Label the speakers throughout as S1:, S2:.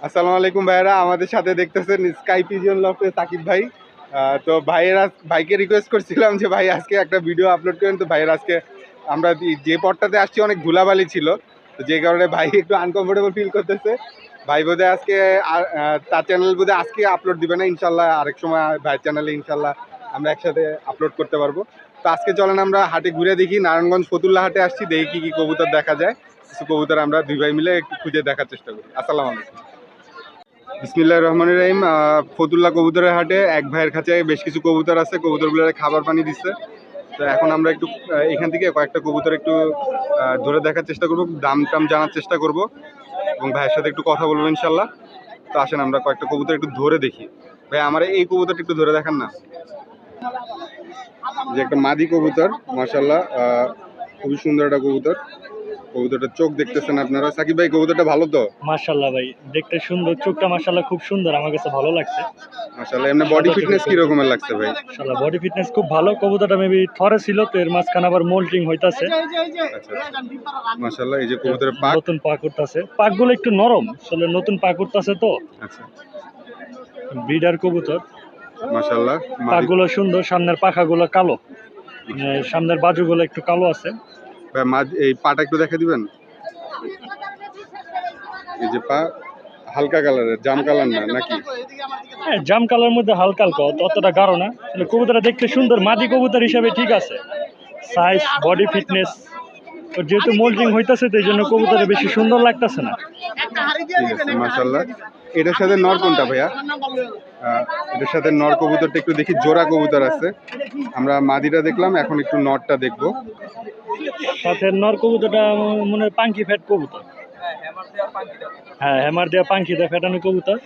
S1: আসসালামু আলাইকুম ভাইরা, আমাদের সাথে দেখতেছেন স্কাই পিজন লফটে সাকিব ভাই। তো ভাইকে রিকোয়েস্ট করছিলাম যে ভাই আজকে একটা ভিডিও আপলোড করেন। তো ভাইয়ের আজকে আমরা যে পথটাতে আসছি অনেক ধুলাবালি ছিল, তো যে কারণে ভাই একটু আনকমফোর্টেবল ফিল করতেছে। ভাই বোধহয় আজকে তার চ্যানেল বোধহয় আজকে আপলোড দিবে না, ইনশাল্লাহ আরেক সময় ভাইয়ের চ্যানেলে ইনশাল্লাহ আমরা একসাথে আপলোড করতে পারবো। তো আজকে চলেন আমরা হাটে ঘুরে দেখি, নারায়ণগঞ্জ ফতুল্লা হাটে আসছি, দেখি কি কবুতর দেখা যায়। কিছু কবুতর আমরা দুই ভাই মিলে একটু খুঁজে দেখার চেষ্টা করি। আসসালামু আলাইকুম। বিসমিল্লাহির রহমানির রহিম। ফতুল্লা কবুতরের হাটে এক ভাইয়ের কাছে বেশ কিছু কবুতর আছে, কবুতরগুলোর খাবার পানি দিচ্ছে। তো এখন আমরা একটু এখান থেকে কয়েকটা কবুতর একটু ধরে দেখার চেষ্টা করব, দাম টাম জানার চেষ্টা করব এবং ভাইয়ের সাথে একটু কথা বলবো ইনশাল্লাহ। তো আসেন আমরা কয়েকটা কবুতর একটু ধরে দেখি। ভাই আমার এই কবুতরটা একটু ধরে দেখান না, যে একটা মাদি কবুতর, মাশাল্লাহ খুবই সুন্দর একটা কবুতর। কবুতরটার চোখ দেখতেছেন আপনারা। সাকিব ভাই কবুতরটা ভালো তো?
S2: মাশাআল্লাহ ভাই, দেখতে সুন্দর, চোখটা মাশাআল্লাহ খুব সুন্দর, আমার কাছে ভালো লাগছে।
S1: মাশাআল্লাহ। এমনি বডি ফিটনেস কি রকমের লাগছে ভাই?
S2: মাশাআল্লাহ বডি ফিটনেস খুব ভালো। কবুতরটা মেবি থরে ছিল, তো এর মাঝখানে আবার মোল্টিং হইতাছে।
S1: আচ্ছা মাশাআল্লাহ। এই যে কবুতরের পাক,
S2: নতুন পা করতেছে, পাকগুলো একটু নরম, আসলে নতুন পা করতেছে তো।
S1: আচ্ছা
S2: ব্রিডার কবুতর,
S1: মাশাআল্লাহ।
S2: পাকগুলো সুন্দর, সামনের পাখাগুলো কালো, সামনের বাজুগুলো একটু কালো আছে।
S1: এই পাটা একটু দেখা দিবেন। এই যে পা হালকা কালারের, জাম কালার না নাকি?
S2: হ্যাঁ, জাম কালার মধ্যে হালকা হালকা, অতটা গাঢ় না। কবুতরটা দেখতে সুন্দর, মাদি কবুতর হিসাবে ঠিক আছে। সাইজ, বডি ফিটনেস, যেহেতু মোল্ডিং হইতাছে তো এই জন্য কবুতরে বেশি সুন্দর লাগতেছে না।
S1: ঠিক আছে মাশাআল্লাহ। এটার সাথে নর কোনটা ভাইয়া? এটার সাথে নর কবুতরটা একটু দেখি, জোড়া কবুতর আছে। আমরা মাদিটা দেখলাম, এখন একটু নরটা দেখবো।
S2: সাথে নর কবুতরটা মনে হয় পাঙ্কি ফ্যাট কবুতর। হ্যাঁ, হ্যামার দেওয়া পাঙ্কি দেওয়া ফ্যাটানো কবুতর।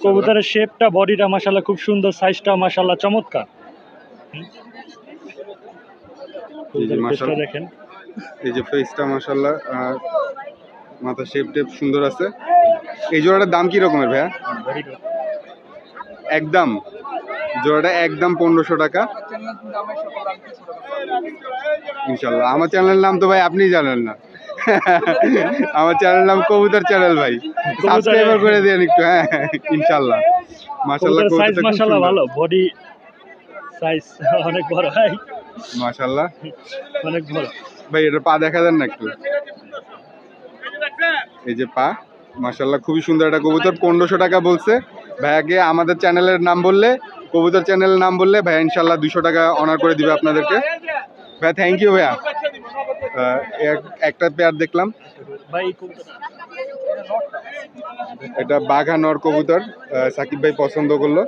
S2: কবুতরের শেপটা, বডিটা মাশাআল্লাহ খুব সুন্দর, সাইজটা মাশাআল্লাহ চমৎকার। দেখেন,
S1: এই যে ফেসটা মাশাআল্লাহ, মাথা শেপ টেপ সুন্দর আছে। এই জোড়াটার দাম কি রকমের ভাইয়া? একদম জোড়াটা একদম 1500 টাকা ইনশাল্লাহ। আমার চ্যানেলের নাম তো ভাই আপনি জানেন না। আমার চ্যানেলের নাম কবুতর চ্যানেল ভাই, সাবস্ক্রাইব করে দেন একটু। হ্যাঁ ইনশাল্লাহ। মাশাআল্লাহ
S2: সাইজ মাশাআল্লাহ ভালো, বডি সাইজ অনেক বড় ভাই,
S1: মাশাআল্লাহ
S2: অনেক বড়
S1: ভাই। এটা পা দেখা দেন না একটু। এই যে পা মাশাআল্লাহ খুবই সুন্দর একটা কবুতর। 1500 টাকা বলছে ভাইয়াকে। আমাদের চ্যানেলের নাম বললে, কবুতর চ্যানেলের নাম বললে ভাইয়া ইনশাল্লাহ 200 টাকা অনার করে দিবে আপনাদেরকে। ভাইয়া থ্যাংক ইউ ভাইয়া। একটা পেয়ার দেখলাম
S2: ভাই,
S1: এটা বাঘা নর কবুতর, সাকিব ভাই পছন্দ করলো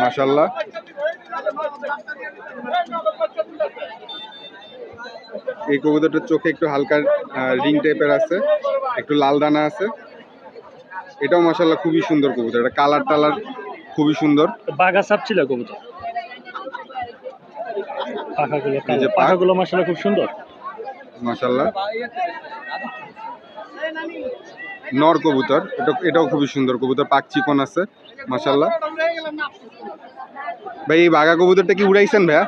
S1: মাশাআল্লাহ। এই কবুতরটার চোখে একটু হালকা রিং টাইপের আছে, একটু লাল দানা আছে। এটাও মাশাআল্লাহ খুবই সুন্দর কবুতর, এটা কালার টালার খুবই সুন্দর।
S2: বাঘা সাপ ছিল কবুতর, পাখাগুলো মাশাআল্লাহ খুব সুন্দর
S1: মাশাআল্লাহ। নর কবুতর, এটাও খুবই সুন্দর কবুতর, পাক চিকন আছে মাশাআল্লাহ। ভাই এই বাঘা কবুতরটা কি উড়াইছেন ভাইয়া?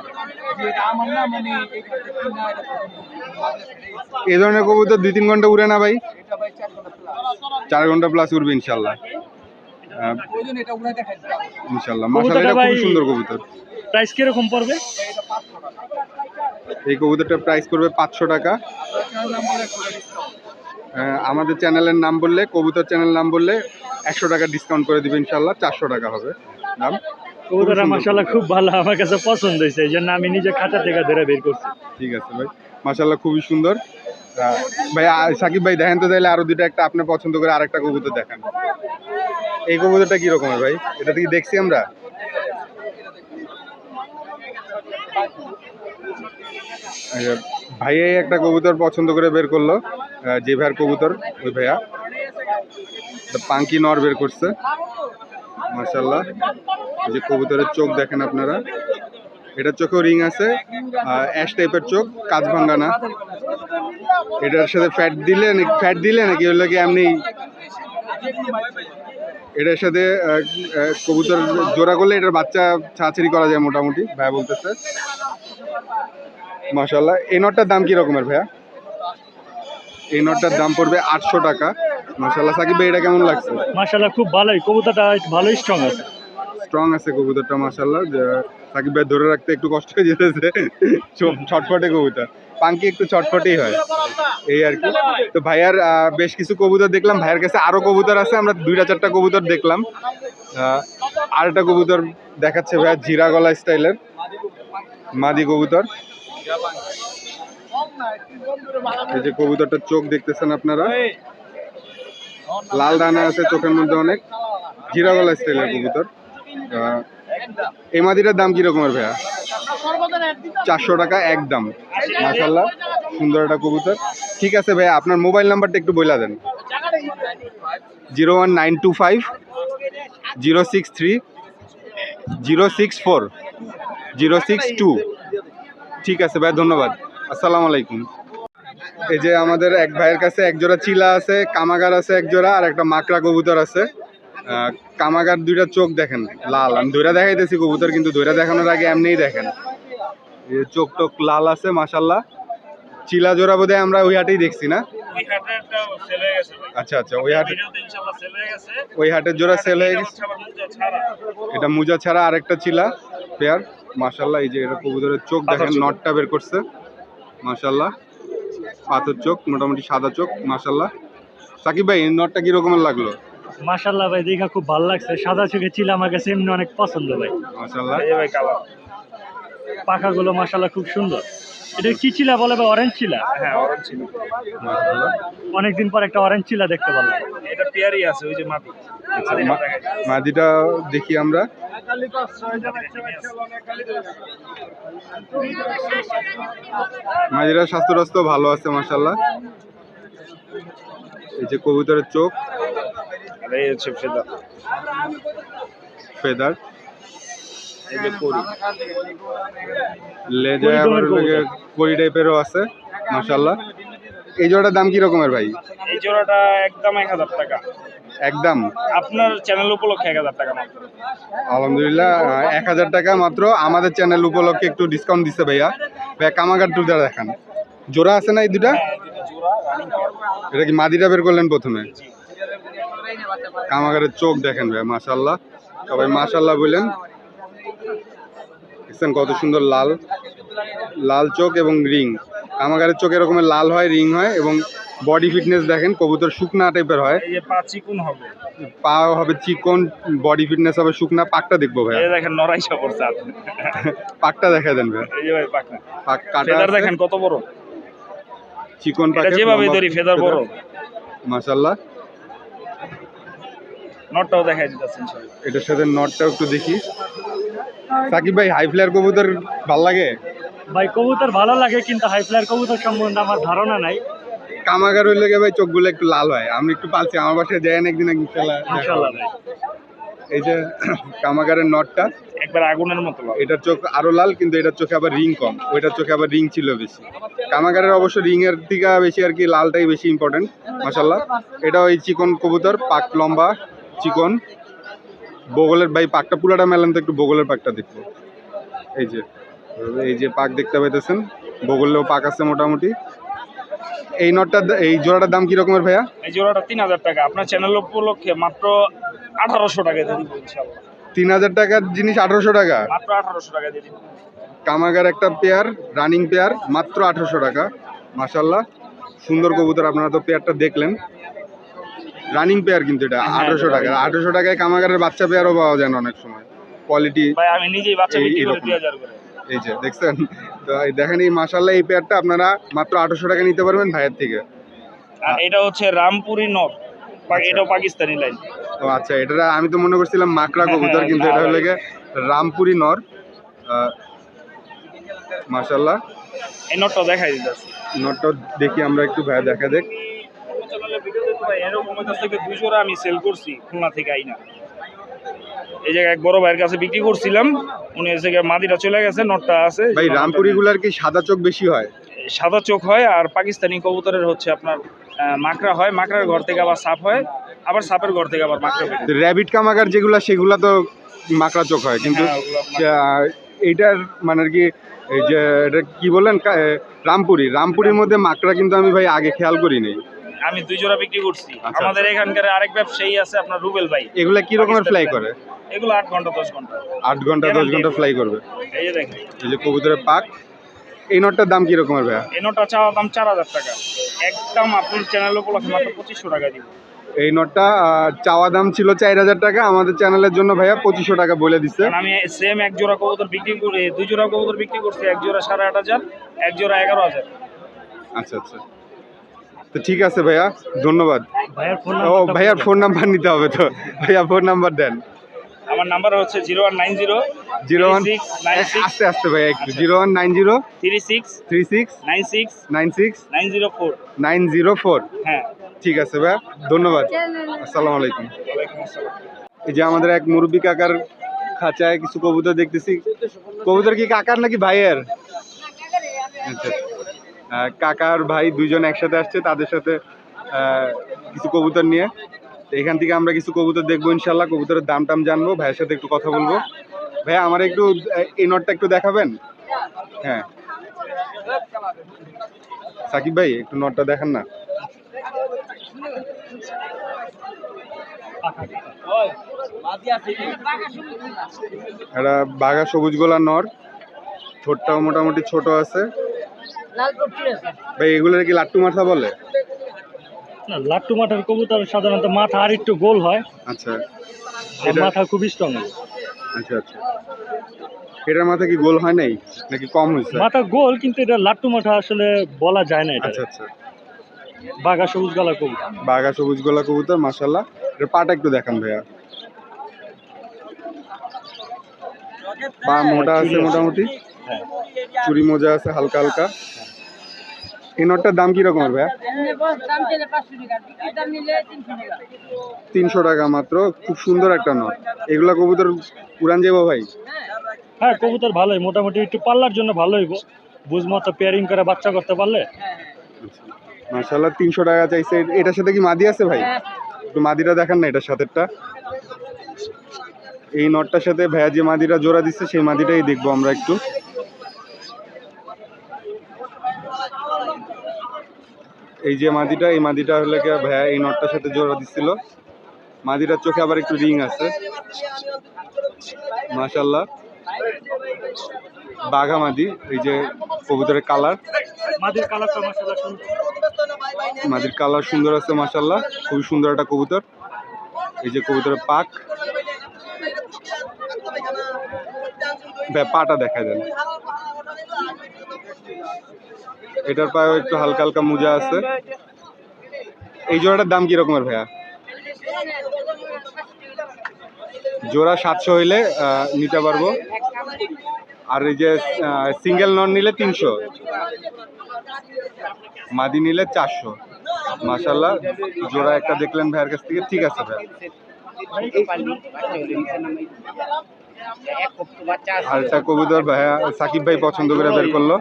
S1: এই ধরনের কবুতর 2-3 ঘন্টা উড়ে না ভাই? 4 ঘন্টা প্লাস উড়বে ইনশাল্লাহ। ইনশাল্লাহ মাশাআল্লাহ, এটা খুবই সুন্দর কবুতর।
S2: প্রাইস কিরকম পড়বে?
S1: এই কবুতরটার প্রাইস করবে 500 টাকা। আমাদের চ্যানেলের নাম বললে, কবুতর চ্যানেল নাম বললে 100 টাকা ডিসকাউন্ট করে দিবে ইনশাল্লাহ। 400 টাকা হবে দাম।
S2: কবুতরটা মাশাআল্লাহ খুব ভালো, আমার কাছে পছন্দ হয়েছে, এই জন্য আমি নিজে খাঁচা থেকে ধরে বের করছি।
S1: ঠিক আছে ভাই, মাশাআল্লাহ খুবই সুন্দর। ভাই সাকিব ভাই দেখেন তো তাইলে আরো দুটো, একটা আপনি পছন্দ করে আরেকটা কবুতর দেখান। এই কবুতরটা কি রকমের ভাই? এটা থেকে দেখছি আমরা। ভাইয়া একটা কবুতর পছন্দ করে বের করলো, যে ভাইয়ার কবুতর ওই ভাইয়া পাঙ্কি নর বের করছে মাশাআল্লাহ। এই যে কবুতরের চোখ দেখেন আপনারা, এটার চোখেও রিং আছে, অ্যাশ টাইপের চোখ, কাঁচ ভাঙ্গা না। এটার সাথে ফ্যাট দিলে নাকি হলো কি এমনি? এটার সাথে কবুতর জোড়া করলে এটার বাচ্চা ছাড়াছাড়ি করা যায় মোটামুটি, ভাইয়া বলতেছে মাশাআল্লাহ। এই নটটার দাম কি রকমের ভাইয়া? এই নটটার দাম পড়বে 800 টাকা। মাশাআল্লাহ। সাকিব ভাই এটা কেমন লাগছে?
S2: মাশাল্লাহ খুব ভালোই, কবুতরটা ভালোই স্ট্রং আছে।
S1: স্ট্রং আছে কবুতরটা মাশাআল্লাহ। যে সাকিব ভাই ধরে রাখতে একটু কষ্ট হয়ে যেতেছে, ছটফটে কবুতর, পাঙ্কি একটু ছটফটেই হয় এই আর কি। তো ভাইয়ার বেশ কিছু কবুতর দেখলাম, ভাইয়ের কাছে আরো কবুতর আছে, আমরা 2-4টা কবুতর দেখলাম। আরেকটা কবুতর দেখাচ্ছে ভাইয়া, জিরা গলা স্টাইলের মাদি কবুতর। এই যে কবুতরটার চোখ দেখতেছেন আপনারা, লাল ডানা আছে চোখের মধ্যে অনেক, জিরা গলা স্টাইলের কবুতর। এই মাদিটার দাম কিরকমের ভাইয়া? 400 টাকা একদম। মাশাআল্লাহ সুন্দর একটা কবুতর। ঠিক আছে ভাইয়া, আপনার মোবাইল নাম্বারটা একটু বলে দেন। 01925 063 064 062। ঠিক আছে ভাই, ধন্যবাদ। আসসালামু আলাইকুম। এই যে আমাদের এক ভাইয়ের কাছে এক জোড়া চিলা আছে, কামাগার আছে এক জোড়া, আর একটা মাকড়া কবুতর আছে। কামাগার দুইটা চোখ দেখেন লাল, আমি ধৈরা দেখাইতেছি কবুতর, কিন্তু ধৈরা দেখানোর আগে এমনিই দেখেন চোখ টোক লাল আছে মাশাআল্লাহ। চিলা জোড়া বোধহয় আমরা ওই হাটেই দেখছি না? আচ্ছা আচ্ছা, ওই হাটের জোড়া সেল হয়ে গেছে। এটা মুজা ছাড়া আরেকটা চিলা পেয়ার মাশাআল্লাহ। এই যে এটা কবুতরের চোখ দেখেন, নটটা বের করছে মাশাআল্লাহ, পাথর চোখ, মোটামুটি সাদা চোখ মাশাআল্লাহ। সাকিব ভাই এই নটটা কি রকমের লাগলো?
S2: মাশাল্লাহ ভাই, দেখা খুব ভালো লাগছে। সাদা চোখে চিলা আমার কাছে এমনি অনেক পছন্দ ভাই।
S1: মাশাআল্লাহ
S2: পাখাগুলো মাশাল্লাহ খুব সুন্দর। এটা কি চিলা বলে ভাই? অরেঞ্জ চিলা?
S3: হ্যাঁ অরেঞ্জ ছিল।
S1: মাশাআল্লাহ।
S2: অনেকদিন পর একটা অরেঞ্জ চিলা দেখতে পারলাম।
S3: এটা পেয়ারই আছে, ওই যে মাটি।
S1: আচ্ছা, মাদিটা দেখি আমরা। মাদিরা স্বাস্থ্য টাস্থ্য ভালো আছে মাশাআল্লাহ। এই যে কবুতরের চোখ,
S3: আর এই হচ্ছে ফেদার।
S1: ফেদার,
S3: এই যে করি।
S1: লেজে আবার কড়ি টাইপেরও আছে মাশাআল্লাহ। এই জোড়াটার দাম কি রকমের ভাই?
S3: এই জোড়াটা একদম 1000 টাকা।
S1: একদম
S3: আপনার চ্যানেল উপলক্ষে 1000 টাকা মাত্র।
S1: আলহামদুলিল্লাহ, 1000 টাকা মাত্র। আমাদের চ্যানেল উপলক্ষে একটু ডিসকাউন্ট দিচ্ছে ভাইয়া। ভাইয়া কামাগার দুটা দেখান, জোড়া আছে না এই দুটা? এটা কি মাদিটা বের করলেন প্রথমে? কামাগারের চোখ দেখেন ভাইয়া মাশাআল্লাহ, সবাই মাশাআল্লাহ বললেন। দেখছেন কত সুন্দর লাল লাল চোখ এবং রিং। কামাগারের চোখ এরকমের লাল হয়, রিং হয়, এবং বডি ফিটনেস দেখেন, কবুতর শুকনা টাইপের হয়,
S3: এই যে পা চিকুন হবে,
S1: পা হবে চিকন, বডি ফিটনেস হবে শুকনা। পাকটা দেখবো ভাইয়া,
S3: এই দেখেন নরাই সপরছে আপনি।
S1: পাকটা দেখা দেন ভাইয়া।
S3: এই যে ভাই পাক না,
S1: পাক কাটা
S3: ফেদার
S1: আছে,
S3: দেখেন কত বড়,
S1: চিকন
S3: এটা
S1: পাকে
S3: যেভাবে ধরি ফেদার বড়।
S1: মাশাআল্লাহ।
S3: নটটাও দেখাই দিতেছেন ইনশাআল্লাহ।
S1: এটার সাথে নটটাও একটু দেখি। সাকিব ভাই হাই ফ্লায়ার কবুতর ভাল লাগে?
S2: ভাই কবুতর ভালো লাগে, কিন্তু হাই ফ্লায়ার কবুতর সম্বন্ধে আমার ধারণা নাই।
S1: কামাগার হইলে ভাই চোখগুলো একটু লাল হয়, আমি একটু পালছি, আমার বাসায় যায় না একদিন ইনশাআল্লাহ।
S2: ইনশাআল্লাহ ভাই।
S1: এই যে কামাগারের নটটা,
S3: একবার আগুনের মতো লাগে।
S1: এটার চোখ আরো লাল, কিন্তু এটার চোখে আবার রিং কম, ওইটার চোখে আবার রিং ছিল বেশি। কামাগারের অবশ্য রিং এর থেকে বেশি আর কি লালটাই বেশি ইম্পর্টেন্ট মাশাআল্লাহ। এটা ওই চিকন কবুতর, পাক লম্বা চিকন, বগলের ভাই পাকটা পুরাটা মেলান তো একটু বগলের পাকটা দেখবো। এই যে পাক দেখতে পাইতেছেন, বগলেও পাক আছে মোটামুটি। এই নটটা, এই জোড়াটার দাম কি রকমের ভাইয়া?
S3: এই জোড়াটা 3000 টাকা। আপনার চ্যানেল উপলক্ষে মাত্র 1800 টাকা দিয়ে দিব ইনশাআল্লাহ।
S1: 3000 টাকার জিনিস 1800 টাকা?
S3: মাত্র 1800 টাকা দিয়ে দিব।
S1: কামাগার একটা পেয়ার, রানিং পেয়ার, মাত্র 1800 টাকা মাশাআল্লাহ। সুন্দর কবুতর, আপনারা তো পেয়ারটা দেখলেন, রানিং পেয়ার, কিন্তু এটা 1800 টাকা। 1800 টাকায় কামাগারের বাচ্চা পেয়ারও পাওয়া যায় না অনেক সময়, কোয়ালিটি।
S3: ভাই আমি নিজেই বাচ্চা বিক্রি করি 2000 করে।
S1: এই যে দেখছেন তো, এই দেখেন এই মাশাআল্লাহ, এই পেয়ারটা আপনারা মাত্র 1800 টাকা নিতে পারবেন ভাইয়ের থেকে।
S3: আর এটা হচ্ছে রামপুরি নর, এটাও পাকিস্তানি লাইন।
S1: ও আচ্ছা, এটা আমি তো মনে করছিলাম মাকড়া কবুতর, কিন্তু এটা হলো গিয়ে রামপুরি নর মাশাআল্লাহ।
S3: এই নটটা দেখাই দিতেছি।
S1: নটটা দেখি আমরা একটু, ভাইয়া দেখা দেখ।
S3: এরকম থেকে 2 জোড়া আমি সেল করছি খুলনা থেকে আইনা। এই জায়গায় এক বড় ভাইয়ের কাছে বিক্রি করছিলাম, উনি এসে মাদিটা চলে গেছে, নটটা আছে।
S1: ভাই রামপুরি গুলার কি সাদা চোখ বেশি হয়?
S3: সাদা চোখ হয়, আর পাকিস্তানি কবুতরের হচ্ছে আপনার মাকড়া হয়, মাকড়ার ঘর থেকে আবার সাপ হয়, আবার সাপের ঘর থেকে আবার মাকড়া বের হয়।
S1: র্যাবিট কামাগার যেগুলা, সেগুলা তো মাকড়া চোখ হয়, কিন্তু এইটার মানে আর কি, এই যে এটা কি বললেন রামপুরির মধ্যে মাকড়া, কিন্তু আমি ভাই আগে খেয়াল করি নাই।
S3: আমি 2 জোড়া বিক্রি করছি।
S1: আচ্ছা,
S3: আমাদের এখানকার আরেক ব্যবসায়ী আছে আপনার রুবেল ভাই।
S1: এগুলা কি রকমের ফ্লাই করে?
S3: এগুলো 8 ঘন্টা 10 ঘন্টা।
S1: 8 ঘন্টা 10 ঘন্টা ফ্লাই করবে।
S3: এই যে দেখেন,
S1: এই যে কবুতরের পাক। এই নটটার দাম কি রকমের ভাইয়া?
S3: এই নটটা চাওয়া দাম 4000 টাকা, একদম আপনার চ্যানেল উপলক্ষে মাত্র 2500 টাকা দিব।
S1: এই নটটা চাওয়া দাম ছিল 4000 টাকা, আমাদের চ্যানেলের জন্য ভাইয়া 2500 টাকা বলে দিচ্ছে।
S3: কারণ আমি সেম এক জোড়া কবুতর বিক্রি করে 2 জোড়া কবুতর বিক্রি করছি, এক জোড়া 8500, এক জোড়া 11000।
S1: আচ্ছা আচ্ছা, তো ঠিক আছে ভাইয়া, ধন্যবাদ।
S2: ভাইয়ের ফোন
S1: ও ভাইয়ার ফোন নাম্বার নিতে হবে তো, ভাইয়া ফোন নাম্বার দেন।
S3: আমার নাম্বার হচ্ছে 0190
S1: 01
S3: 96
S1: আস্তে আস্তে ভাইয়া একটু, 0190
S3: 36
S1: 36
S3: 96
S1: 96
S3: 904।
S1: 904।
S3: হ্যাঁ,
S1: ঠিক আছে ভাইয়া, ধন্যবাদ। আসসালামু আলাইকুম।
S3: ওয়ালাইকুম আসসালাম।
S1: এই যে আমাদের এক মুরব্বী কাকার খাঁচায় কিছু কবুতর দেখতেছি। কবুতর কি কাকার নাকি ভাইয়ের? আচ্ছা, কাকার ভাই দুইজন একসাথে আসছে, তাদের সাথে কিছু কবুতর নিয়ে। তো এখান থেকে আমরা কিছু কবুতর দেখবো ইনশাল্লাহ, কবুতরের দাম টাম জানবো, ভাইয়ের সাথে একটু কথা বলবো। ভাইয়া আমার একটু এই নটটা একটু দেখাবেন? হ্যাঁ সাকিব ভাই, একটু নটটা দেখান না। এটা বাঘা সবুজ গোলা নর, ঠোঁটটাও মোটামুটি ছোট আছে। ভাই এগুলোর কি লাট্টু মাথা বলে?
S2: না, লাট্টু মাথার কবুতর সাধারণত মাথা আর একটু গোল হয়,
S1: আচ্ছা
S2: আর মাথা খুব স্ট্রং।
S1: আচ্ছা আচ্ছা, এটার মাথা কি গোল হয় নাই নাকি কম হয়েছে?
S2: মাথা গোল, কিন্তু এটা লাট্টু মাথা আসলে বলা যায় না। এটা
S1: আচ্ছা আচ্ছা,
S2: বাঘা সবুজ গলা কবুতর।
S1: বাঘা সবুজ গলা কবুতর মাশাল্লাহ। এর পাটা একটু দেখান ভাইয়া। পা মোটা আছে মোটামুটি,
S2: হ্যাঁ,
S1: চুরি মোজা আছে হালকা হালকা। এই নটটার দাম কি রকমের ভাইয়া? 300 টাকা মাত্র, খুব সুন্দর একটা নট। এগুলা কবুতর উড়ান যাবো ভাই?
S2: হ্যাঁ, কবুতর ভালোই, মোটামুটি একটু পাল্লার জন্য ভালো হইব, বুঝমতো পেয়ারিং করে বাচ্চা করতে পারলে।
S1: মাশাল্লাহ 300 টাকা চাইছে। এটার সাথে কি মাদি আছে ভাই? একটু মাদিটা দেখান না, এটার সাথেরটা। এই নটটার সাথে ভাইয়া যে মাদিটা জোড়া দিচ্ছে সেই মাদিটাই দেখবো আমরা একটু। এই যে মাদিটা, এই মাদিটা হলে কি ভাইয়া এই নটটার সাথে জোড়া দিচ্ছিল। মাদিটার চোখে আবার একটু রিং আছে মাশাল্লাহ। বাঘা মাদি, এই যে কবুতরের কালার,
S2: মাদির কালারটা মাশাআল্লাহ সুন্দর।
S1: মাদির কালার সুন্দর আছে মাশাল্লাহ, খুবই সুন্দর একটা কবুতর। এই যে কবুতরের পাক, পাটা দেখা যায়। এটার পায়েও একটু হালকা হালকা মোজা আছে। এই জোড়াটার দাম কি রকমের ভাইয়া? জোড়া 700 হইলে নিতে পারবো, আর এই যে সিঙ্গেল নন নিলে 300, মাদি নিলে 400। মাশাল্লাহ, জোড়া একটা দেখলেন ভাইয়ের কাছ থেকে, ঠিক আছে ভাই। আর একটা কবুতর ভাইয়া সাকিব ভাই পছন্দ করে বের করলো।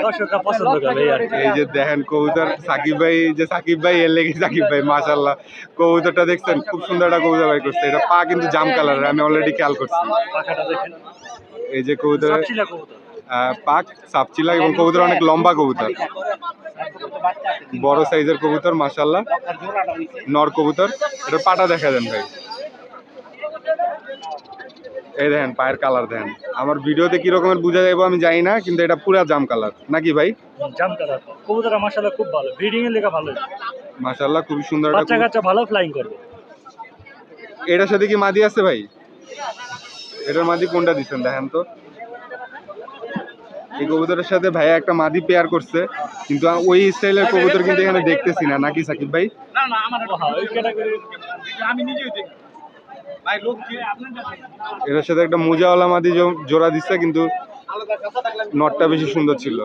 S2: দর্শকরা পছন্দ করে আর কি।
S1: এই যে দেখেন কবুতর সাকিব ভাই, যে সাকিব ভাই এর লেগে সাকিব ভাই মাশাল্লাহ। কবুতরটা দেখছেন, খুব সুন্দর একটা কবুতর ভাই করছে। এটা পা কিন্তু জাম কালারের, আমি অলরেডি খেয়াল করছি।
S2: পাখাটা দেখেন,
S1: এই যে কবুতরের
S2: সাপচিলা কবুতর।
S1: পাক সাপচিলা, এবং কবুতর অনেক লম্বা কবুতর, বড় সাইজের কবুতর মাশাল্লাহ, নর কবুতর। এটা পাটা দেখা দেন ভাই। এই দেখেন পায়ের কালার দেখেন। আমার ভিডিওতে কি রকমের বোঝা যাবে আমি জানি না, কিন্তু এটা পুরা জাম কালার নাকি ভাই?
S2: জাম কালার কবুতরটা মাশাআল্লাহ খুব ভালো, ব্রিডিং এর লেগে ভালো,
S1: মাশাল্লাহ খুবই সুন্দর একটা
S2: বাচ্চা কাচ্চা ভালো ফ্লাইং করবে।
S1: এটার সাথে কি মাদি আছে ভাই? এটার মাদি কোনটা দিচ্ছেন দেখেন তো। এই কবুতরের সাথে ভাইয়া একটা মাদি পেয়ার করছে, কিন্তু ওই স্টাইলের কবুতর কিন্তু এখানে দেখতেছি না, নাকি সাকিব ভাই?
S3: না না, আমার
S2: ওই ক্যাটাগরি
S3: আমি নিজেই দেখি ভাই, লোক দিয়ে আপনার
S1: এটার সাথে একটা মোজাওয়ালা মাদি জোড়া দিচ্ছে, কিন্তু নটটা বেশি সুন্দর ছিল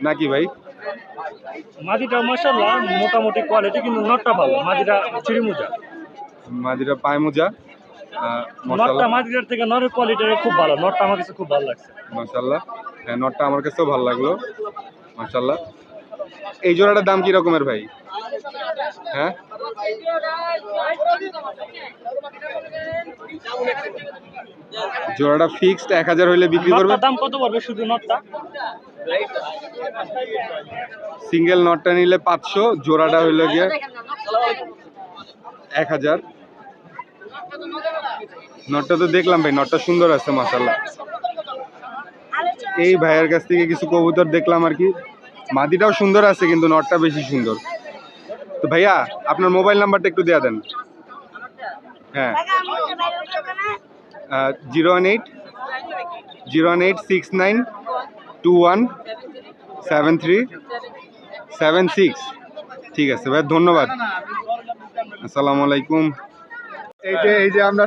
S1: নাকি ভাই?
S2: মাদিটা মাশাআল্লাহ মোটামুটি কোয়ালিটি, কিন্তু নটটা ভালো। মাদিটা চুরি মোজা,
S1: মাদিটা পায় মোজা
S2: নটটা
S1: মাশাআল্লাহ।
S2: মাদিটার থেকে নরের কোয়ালিটি খুব ভালো। নটটা আমার কাছে খুব ভালো লাগছে
S1: মাশাআল্লাহ, হ্যাঁ নটটা আমার কাছেও ভালো লাগলো মাশাআল্লাহ। এই জোড়াটার দাম কি রকমের ভাই? হ্যাঁ জোড়াটা ফিক্সড 1000 হইলে বিক্রি করবে।
S2: নটটার দাম কত পড়বে শুধু নটটা?
S1: সিঙ্গেল নটটা নিলে 500, জোড়াটা হইলো গিয়ে 1000। নটটা তো দেখলাম ভাই, নটটা সুন্দর আছে মাশাআল্লাহ। এই ভাইয়ের কাছ থেকে কিছু কবুতর দেখলাম আর কি, মাদিটাও সুন্দর আছে কিন্তু নটটা বেশি সুন্দর। তো ভাইয়া আপনার মোবাইল নাম্বারটা একটু দেয়া দেন। হ্যাঁ, 01869217376। ঠিক আছে ভাই, ধন্যবাদ। আসসালামু আলাইকুম। এই যে আমরা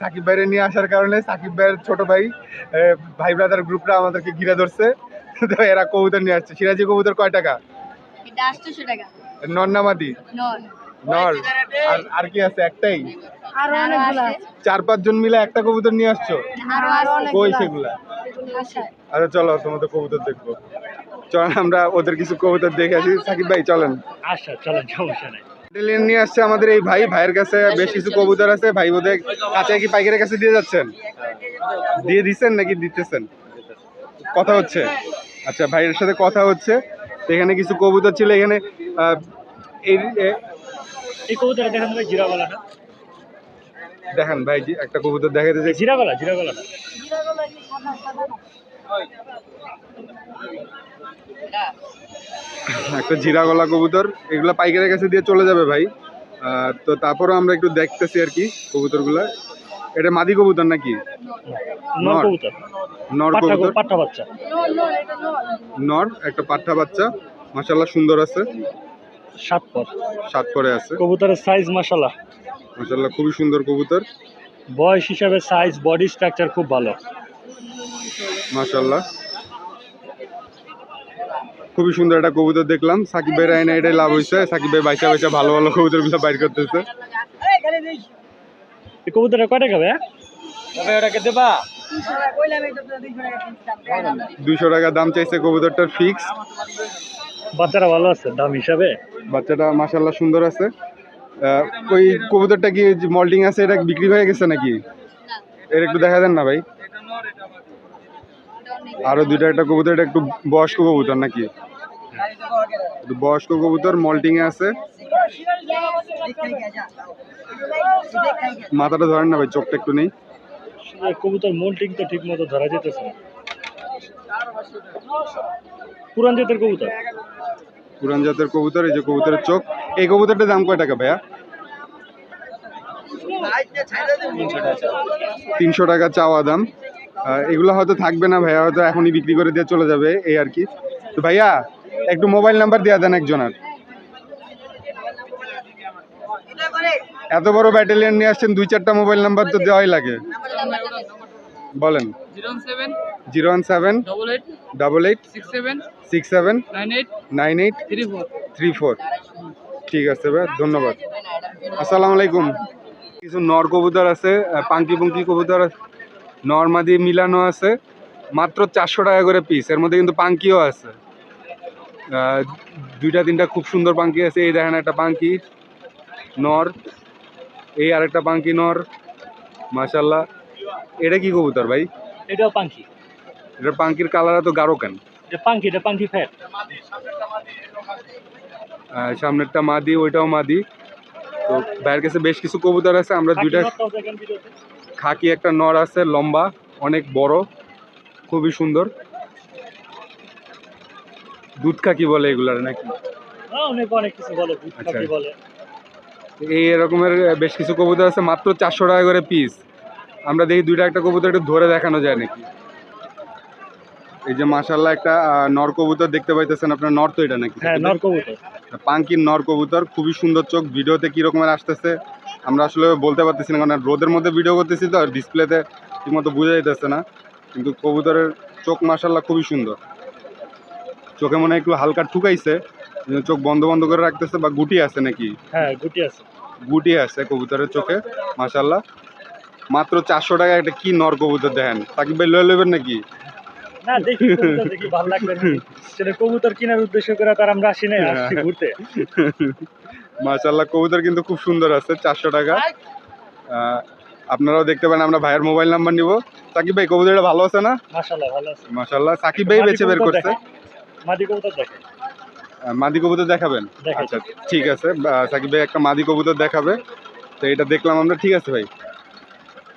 S1: সাকিব ভাইরে নিয়ে আসার কারণে সাকিব ভাইয়ের ছোট ভাই ভাই ব্রাদার গ্রুপরা আমাদেরকে ঘিরে ধরছে। তো এরা কবুতর নিয়ে আসছে। সিরাজি কবুতর কয় টাকা?
S4: এটা 800 টাকা।
S1: নর না মাদি?
S4: নর।
S1: নর। আর কি আছে? একটাই?
S4: আরো অনেকগুলো আছে।
S1: 4-5 জন মিলে একটা কবুতর নিয়ে আসছো?
S4: আরো অনেক।
S1: কই সেগুলা? আচ্ছা চলো তোমাদের কবুতর দেখবো। চলেন আমরা ওদের কিছু কবুতর দেখে আসি। সাকিব ভাই চলেন।
S2: আচ্ছা চলেন, সমস্যা নাই।
S1: ব্যাটালিয়ন নিয়ে আসছে আমাদের এই ভাই। ভাইয়ের কাছে বেশ কিছু কবুতর আছে। ভাই বোধহয় কাছে কি পাইকারের কাছে দিয়ে যাচ্ছেন? দিয়ে দিচ্ছেন নাকি দিতেছেন? কথা হচ্ছে। আচ্ছা, ভাইয়ের সাথে কথা হচ্ছে। তো এখানে কিছু কবুতর ছিল। এখানে
S2: এই কবুতরটা দেখেন ভাই, জিরা গলাটা।
S1: দেখান ভাই, একটা কবুতর দেখাতে চাই।
S2: জিরা গলাটা।
S1: একটা জিরা গলা কবুতর। এগুলো পাইকারের কাছে দিয়ে চলে যাবে ভাই। তো তারপরও আমরা একটু দেখতেছি আর কি কবুতরগুলা। এটা মাদি কবুতর নাকি?
S2: নর কবুতর।
S1: নর কবুতর,
S2: পাঠা বাচ্চা।
S1: নর একটা পাঠা বাচ্চা। মাশাআল্লাহ সুন্দর আছে।
S2: 7
S1: পরে আছে।
S2: কবুতরের সাইজ মাশাআল্লাহ
S1: খুবই সুন্দর কবুতর।
S2: বয়স হিসাবে সাইজ, বডি স্ট্রাকচার খুব ভালো
S1: মাশাআল্লাহ, খুবই সুন্দর একটা কবুতর দেখলাম। সাকিব ভাই রায়না, এটাই লাভ হয়েছে। সাকিব ভাই বাইচা ভালো ভালো কবুতর গুলো বাইর করতেছে।
S2: এই কবুতরটা কয় টাকা ভাই?
S1: 200 টাকা দাম চাইছে কবুতরটার ফিক্স।
S2: বাচ্চারা ভালো আছে দাম হিসাবে?
S1: বাচ্চাটা মাশাআল্লাহ সুন্দর আছে। ওই কবুতরটা কি মল্টিং আছে, এটা বিক্রি হয়ে গেছে নাকি? এর একটু দেখা দেন না ভাই। আরো দুইটা একটা কবুতর, এটা একটু বয়স্ক কবুতর নাকি? একটু বয়স্ক কবুতর, মল্টিং এ আছে। মাথাটা ধরেন না ভাই, চোখটা একটু নেই।
S2: কবুতর মোল্টিং তো ঠিক মতো ধরা যেতেছে না। পুরান জাতের কবুতর।
S1: পুরান জাতের কবুতর। এই যে কবুতরের চোখ। এই কবুতরটার দাম কয় টাকা ভাইয়া? 300 টাকা চাওয়া দাম। এগুলো হয়তো থাকবে না ভাইয়া, হয়তো এখনই বিক্রি করে দিয়ে চলে যাবে এই আর কি। তো ভাইয়া একটু মোবাইল নাম্বার দেওয়া দেন একজনের। এত বড় ব্যাটালিয়ন নিয়ে আসছেন, 2-4টা মোবাইল নাম্বার তো দেওয়াই লাগে। বলেন। 0178867689834। ঠিক আছে ভাই, ধন্যবাদ। আসসালামু আলাইকুম। কিছু নর কবুতর আছে, পাঙ্কি কবুতর নরমাদি মিলানো আছে, মাত্র 400 টাকা করে পিস। এর মধ্যে কিন্তু পাঙ্কিও আছে, 2-3টা খুব সুন্দর পাঙ্কি আছে। এই দেখেন একটা পাঙ্কি নর, এই আরেকটা পাঙ্কি নর। মাশাআল্লাহ। এটা কি কবুতর ভাই?
S2: এটাও পাঙ্কি।
S1: এটা পাঙ্কির কালার এত গাঢ় কেন?
S2: এটা পাঙ্কি ফ্যাট।
S1: সামনেরটা মাদি, ওইটাও মাদি। তো ভাইয়ের কাছে বেশ কিছু কবুতর আছে। আমরা দুইটা, খাকি একটা নর আছে, লম্বা, অনেক বড়, খুবই সুন্দর। দুধ খাকি বলে এগুলার নাকি?
S2: অনেক কিছু বলে, দুধ খাকি বলে।
S1: এই রকমের বেশ কিছু কবুতর আছে, মাত্র 400 টাকা করে পিস। আমরা দেখি দুইটা একটা কবুতর একটু ধরে দেখানো যায় নাকি। এই যে মাশাআল্লাহ একটা নর কবুতর দেখতে পাইতেছেন আপনার। নর তো এটা নাকি?
S2: হ্যাঁ, নর কবুতর।
S1: পাঙ্কির নর কবুতর, খুবই সুন্দর চোখ। ভিডিওতে কি রকমের আসতেছে আমরা আসলে বলতে পারতেছি না, কারণ রোদের মধ্যে ভিডিও করতেছি তো, ডিসপ্লেতে ঠিকমতো বোঝা যাইতেছে না। কিন্তু কবুতরের চোখ মাশাআল্লাহ খুবই সুন্দর। চোখে মনে হয় একটু হালকা ঠুকাইছে, চোখ বন্ধ করে রাখতেছে। বা গুটি আছে নাকি?
S2: হ্যাঁ,
S1: গুটি আছে কবুতরের চোখে মাশাআল্লাহ। মাত্র 400 টাকা একটা কি নর কবুতর দেখেন। সাকিব ভাই লয়ে নেবেন নাকি?
S2: না, দেখি ভালো লাগবে সেটা। কবুতর কেনার উদ্দেশ্য করে তার আমরা আসি নাই, আসছি ঘুরতে।
S1: মাশাআল্লাহ কবুতর কিন্তু খুব সুন্দর আছে। 400 টাকা। আপনারাও দেখতে পারেন। আমরা ভাইয়ের মোবাইল নাম্বার নিব। সাকিব ভাই কবুতরটা ভালো আছে না?
S2: মাশাআল্লাহ ভালো আছে।
S1: মাশাআল্লাহ সাকিব ভাই বেছে বের করছে।
S2: মাদি কবুতর দেখেন।
S1: মাদি কবুতর দেখাবেন?
S2: দেখাই।
S1: আচ্ছা ঠিক আছে, সাকিব ভাই একটা মাদি কবুতর দেখাবে, তো এটা দেখলাম আমরা। ঠিক আছে ভাই,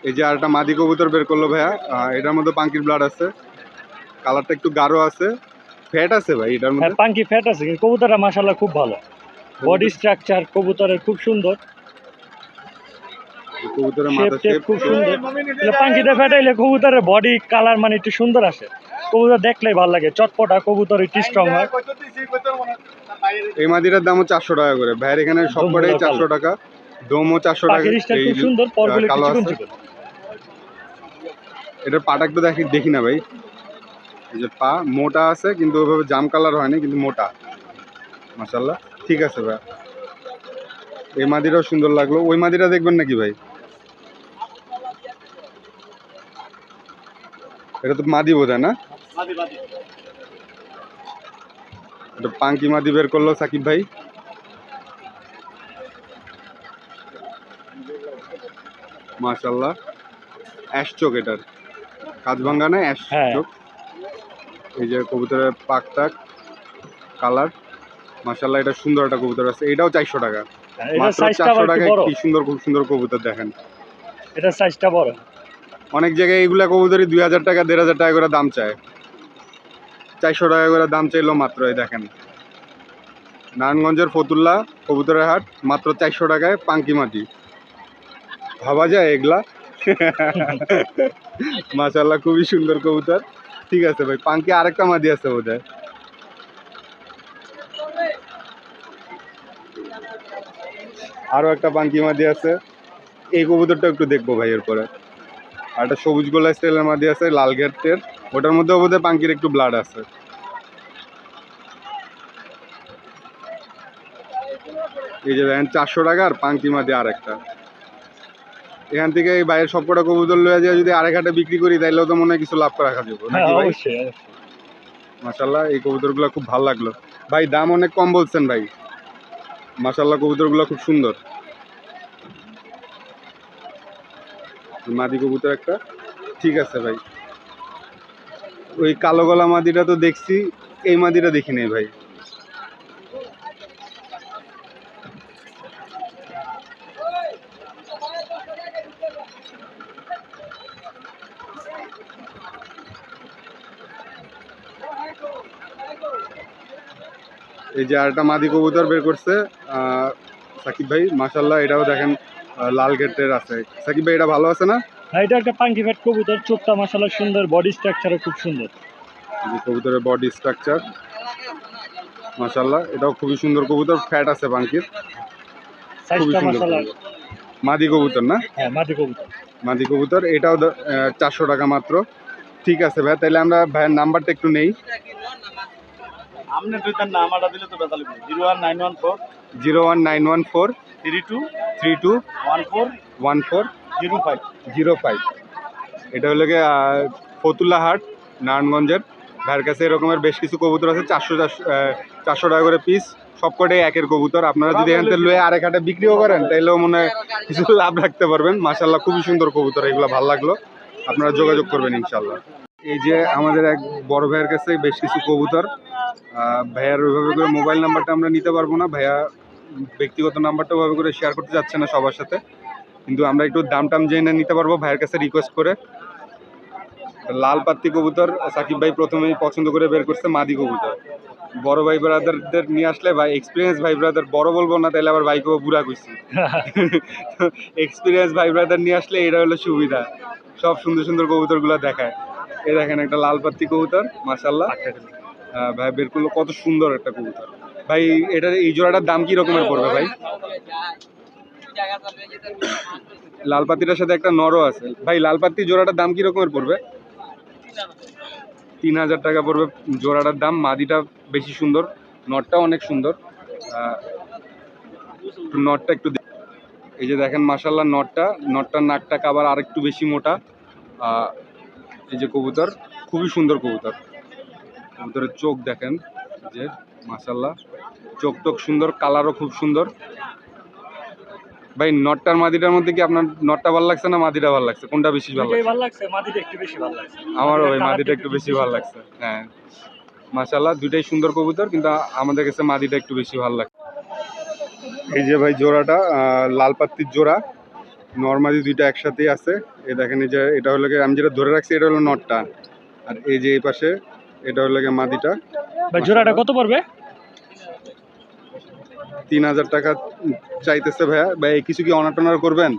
S1: এই যে আরেকটা মাদি কবুতর বের করলো ভাইয়া। এটার মধ্যে পাঙ্কির ব্লাড আছে, কালারটা একটু গাঢ় আছে, ফ্যাট আছে ভাই এটার
S2: হ্যাঁ
S1: মধ্যে।
S2: পাঙ্কি ফ্যাট আছে, কিন্তু কবুতরটা মাশাআল্লাহ খুব ভালো। বডি স্ট্রাকচার কবুতরের খুব সুন্দর,
S1: কবুতরের
S2: শেপ
S1: মাথা
S2: টেপ
S1: শেপ
S2: খুব সুন্দর। পাঙ্কিটা ফ্যাটাইলে কবুতরের বডি কালার মানে একটু সুন্দর আসে, কবুতর দেখলেই ভালো লাগে, চটপটা কবুতর একটু স্ট্রং হয়।
S1: এই মাদিটার দামও 400 টাকা করে ভাইয়ের এখানে, সব কটাই 400 টাকা, দমও 400 টাকা।
S2: পাখির স্টাইল খুব সুন্দর, পরগুলো একটু
S1: কালো
S2: চিকন
S1: আছে।
S2: চিকন।
S1: এটার পাটা একটু দেখি না ভাই, এই যে পা মোটা আছে কিন্তু ওইভাবে জাম কালার হয়নি, কিন্তু মোটা মাশাআল্লাহ। ঠিক আছে ভাই, এই মাদিটাও সুন্দর লাগলো। ওই মাদিটা দেখবেন নাকি ভাই? এটা তো মাদি বোধ হয় না? এটা পাঙ্কি মাদি বের করলো সাকিব ভাই। মাশাআল্লাহ অ্যাশ চোখ, এটার কাজ ভাঙ্গা না, অ্যাশ
S2: হ্যাঁ।
S1: চোখ। এই যে কবুতরের পাক টাক কালার, মাশাআল্লাহ এটা সুন্দর একটা কবুতর আছে। এটাও 400 টাকা,
S2: এটা
S1: মাত্র
S2: সাইজটা
S1: 400
S2: আবার একটু
S1: টাকায়
S2: বড়,
S1: কি সুন্দর, খুব সুন্দর কবুতর দেখেন।
S2: এটা সাইজটা বড়।
S1: অনেক জায়গায় এইগুলা কবুতরই 2000 টাকা 1500 টাকা করে দাম চায়, 400 টাকা করে দাম চাইলো মাত্র। এই দেখেন নারায়ণগঞ্জের ফতুল্লা কবুতরের হাট, মাত্র 400 টাকায় পাঙ্কি মাটি। ভাবা যায় এগুলা? মাশাআল্লাহ খুবই সুন্দর কবুতর। ঠিক আছে ভাই, পাঙ্কি আরেকটা মাদি আছে বোধহয়। আরো একটা পাঙ্কি মাদি আছে, এই কবুতরটা একটু দেখবো ভাই এরপরে। আর একটা সবুজ গোলা স্টাইলের মাদি আছে লাল গেটের, ওটার মধ্যে বোধহয় পাঙ্কির একটু ব্লাড আছে। এই যে দেখেন 400 টাকা আর পাঙ্কি মাদি আর একটা। এখান থেকে এই বাইরের সবকটা কবুতর লয়ে যায় যদি আরেক হাটে বিক্রি করি, তাইলেও তো মনে হয় কিছু লাভ করে রাখা যাবে
S2: হ্যাঁ
S1: নাকি ভাই?
S2: অবশ্যই অবশ্যই।
S1: মাশাআল্লাহ এই কবুতরগুলো খুব ভালো লাগলো ভাই, দাম অনেক কম বলছেন ভাই। মাশাআল্লাহ কবুতরগুলো খুব সুন্দর। মাদি কবুতর একটা। ঠিক আছে ভাই, ওই কালো গলা মাদিটা তো দেখছি, এই মাদিটা দেখি নাই ভাই। এই যে আরেকটা মাদি কবুতর বের করছে সাকিব ভাই, মাশাআল্লাহ এটাও দেখেন লাল গেটের আছে। সাকিব ভাই এটা ভালো আছে না?
S2: হ্যাঁ এটা একটা পাঙ্কি ফ্যাট কবুতর, চোখটা মাশাআল্লাহ সুন্দর, বডি স্ট্রাকচারও খুব সুন্দর।
S1: যে কবুতরের বডি স্ট্রাকচার মাশাআল্লাহ, এটাও খুবই সুন্দর কবুতর, ফ্যাট আছে পাঙ্কির, খুবই
S2: সাইজটা
S1: সুন্দর
S2: মাশাআল্লাহ।
S1: কবুতর। মাদি কবুতর না?
S2: হ্যাঁ মাদি কবুতর।
S1: মাদি কবুতর, এটাও 400 টাকা মাত্র। ঠিক আছে ভাই, তাহলে আমরা ভাইয়ের নাম্বারটা একটু নেই।
S3: আপনি দুইটার নাম্বারটা দিলে তো বেতালি 01914
S1: 01914
S3: 32
S1: 32
S3: 14
S1: 14
S3: 05
S1: 05। এটা হলো গিয়ে ফতুল্লা হাট নারায়ণগঞ্জের। ভাইয়ের কাছে এরকমের বেশ কিছু কবুতর আছে, 400 টাকা করে পিস, সবকটাই একের কবুতর। আপনারা যদি এখান থেকে লয়ে আরেক হাটে বিক্রিও করেন, তাইলেও মনে হয় কিছু লাভ রাখতে পারবেন। মাশাআল্লাহ খুবই সুন্দর কবুতর, এগুলো ভালো লাগলো, আপনারা যোগাযোগ করবেন ইনশাল্লাহ। এই যে আমাদের এক বড় ভাইয়ের কাছে বেশ কিছু কবুতর, ভাইয়ার ওইভাবে করে মোবাইল নাম্বারটা আমরা নিতে পারবো না, ভাইয়া ব্যক্তিগত নাম্বারটা ওইভাবে করে শেয়ার করতে যাচ্ছে না সবার সাথে, কিন্তু আমরা একটু দাম টাম জেনে নিতে পারবো ভাইয়ের কাছে রিকোয়েস্ট করে। লাল পাত্তি কবুতর সাকিব ভাই প্রথমেই পছন্দ করে বের করছে, মাদি কবুতর। বড় ভাই ব্রাদারদের নিয়ে আসলে ভাই এক্সপিরিয়েন্স ভাই ব্রাদার, বড় বলবো না তাহলে আবার ভাইকেও বুড়া কইছি। এক্সপিরিয়েন্স ভাই ব্রাদার নিয়ে আসলে এটা হলো সুবিধা, সব সুন্দর সুন্দর কবুতরগুলো দেখায়। এই দেখেন একটা লাল পাত্তি কবুতর মাশাআল্লাহ, ভাই বের করলো, কত সুন্দর একটা কবুতর ভাই। এটার এই জোড়াটার দাম কি রকমের পড়বে ভাই? লাল পাত্তিটার সাথে একটা নরও আছে ভাই, লাল পাত্তি জোড়াটার দাম কি রকমের পড়বে? 3000 টাকা পড়বে জোড়াটার দাম। মাদিটা বেশি সুন্দর, নটটা অনেক সুন্দর। নটটা একটু এই যে দেখেন মাশাআল্লাহ, নটটার নাকটা আবার আরেকটু বেশি মোটা। এই যে কবুতর, খুবই সুন্দর কবুতর। কবুতরের চোখ দেখেন যে মাশাআল্লাহ, চোখ টোক সুন্দর, কালারও খুব সুন্দর। ভাই নটটার মাদিটার মধ্যে কি আপনার নটটা ভালো লাগছে না মাদিটা ভালো লাগছে, কোনটা বেশি ভালো
S2: দুটোই
S1: লাগছে?
S2: ভালো লাগছে, মাদিটা একটু বেশি ভালো লাগছে।
S1: আমারও ভাই
S2: colourটা
S1: মাদিটা একটু বেশি ভালো লাগছে। হ্যাঁ মাশাআল্লাহ দুইটাই সুন্দর কবুতর, কিন্তু আমাদের কাছে মাদিটা একটু বেশি ভালো লাগছে। এই যে ভাই জোড়াটা লাল পাত্তির জোড়া, নর্মালি দুইটা একসাথেই আছে। এই দেখেন এই যে এটা হলো গিয়ে আমি যেটা ধরে রাখছি এটা হলো নটটা, আর এই যে এই পাশে এটা হলো গিয়ে মাদিটা।
S2: ভাই জোড়াটা কত পড়বে?
S1: 3000 টাকা চাইতেছে ভাইয়া। ভাই কিছু কি অনার টনার করবেন?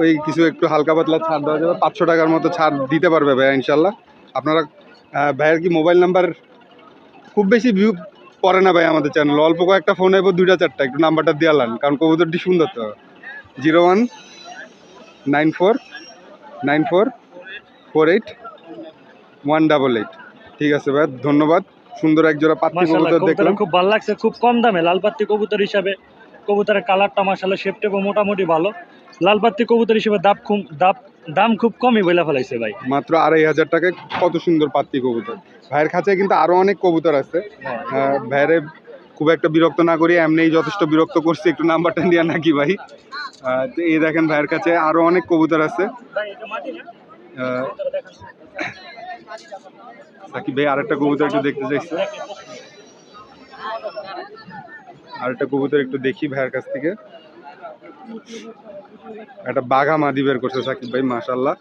S1: ওই কিছু একটু হালকা পাতলা ছাড় দেওয়া যাবে, 500 টাকার মতো ছাড় দিতে পারবে ভাইয়া ইনশাল্লাহ। আপনারা ভাইয়ের কি মোবাইল নাম্বার খুব বেশি ভিউ পড়ে না ভাই আমাদের চ্যানেল, অল্প কয়েকটা ফোন আইব 2টা 4টা, একটু নাম্বারটা দিয়ালান কারণ কবুতরটি সুন্দর তো। 01949448 ঠিক আছে ভাই, ধন্যবাদ। সুন্দর এক জোড়া পাত্তি
S2: মাশাআল্লাহ
S1: কবুতর
S2: কবুতরটা
S1: দেখলাম।
S2: খুব ভালো লাগছে, খুব কম দামে লাল পাত্তি কবুতর হিসাবে। কবুতরের কালারটা মাশাআল্লাহ শেপটেপও মোটামুটি ভালো। লাল পাত্তি কবুতর হিসেবে দাম খুব কমই বলে ফেলাইছে ভাই।
S1: মাত্র 2500 টাকায় কত সুন্দর পাত্তি কবুতর। ভাইয়ের খাঁচায় কিন্তু আরো অনেক কবুতর আছে। ভাইয়ের খুব একটা বিরক্ত না করি, এমনিই যথেষ্ট বিরক্ত করছি, একটু নাম্বারটা দিয়া নাকি ভাই। তো এই দেখেন ভাইয়ের কাছে আরো অনেক কবুতর আছে। সাকিব ভাই আরেকটা কবুতর একটু দেখতে চাইছে, আরেকটা কবুতর একটু দেখি ভাইয়ের কাছ থেকে। একটা বাঘা মাদি বের করছে সাকিব ভাই, মাশাআল্লাহ।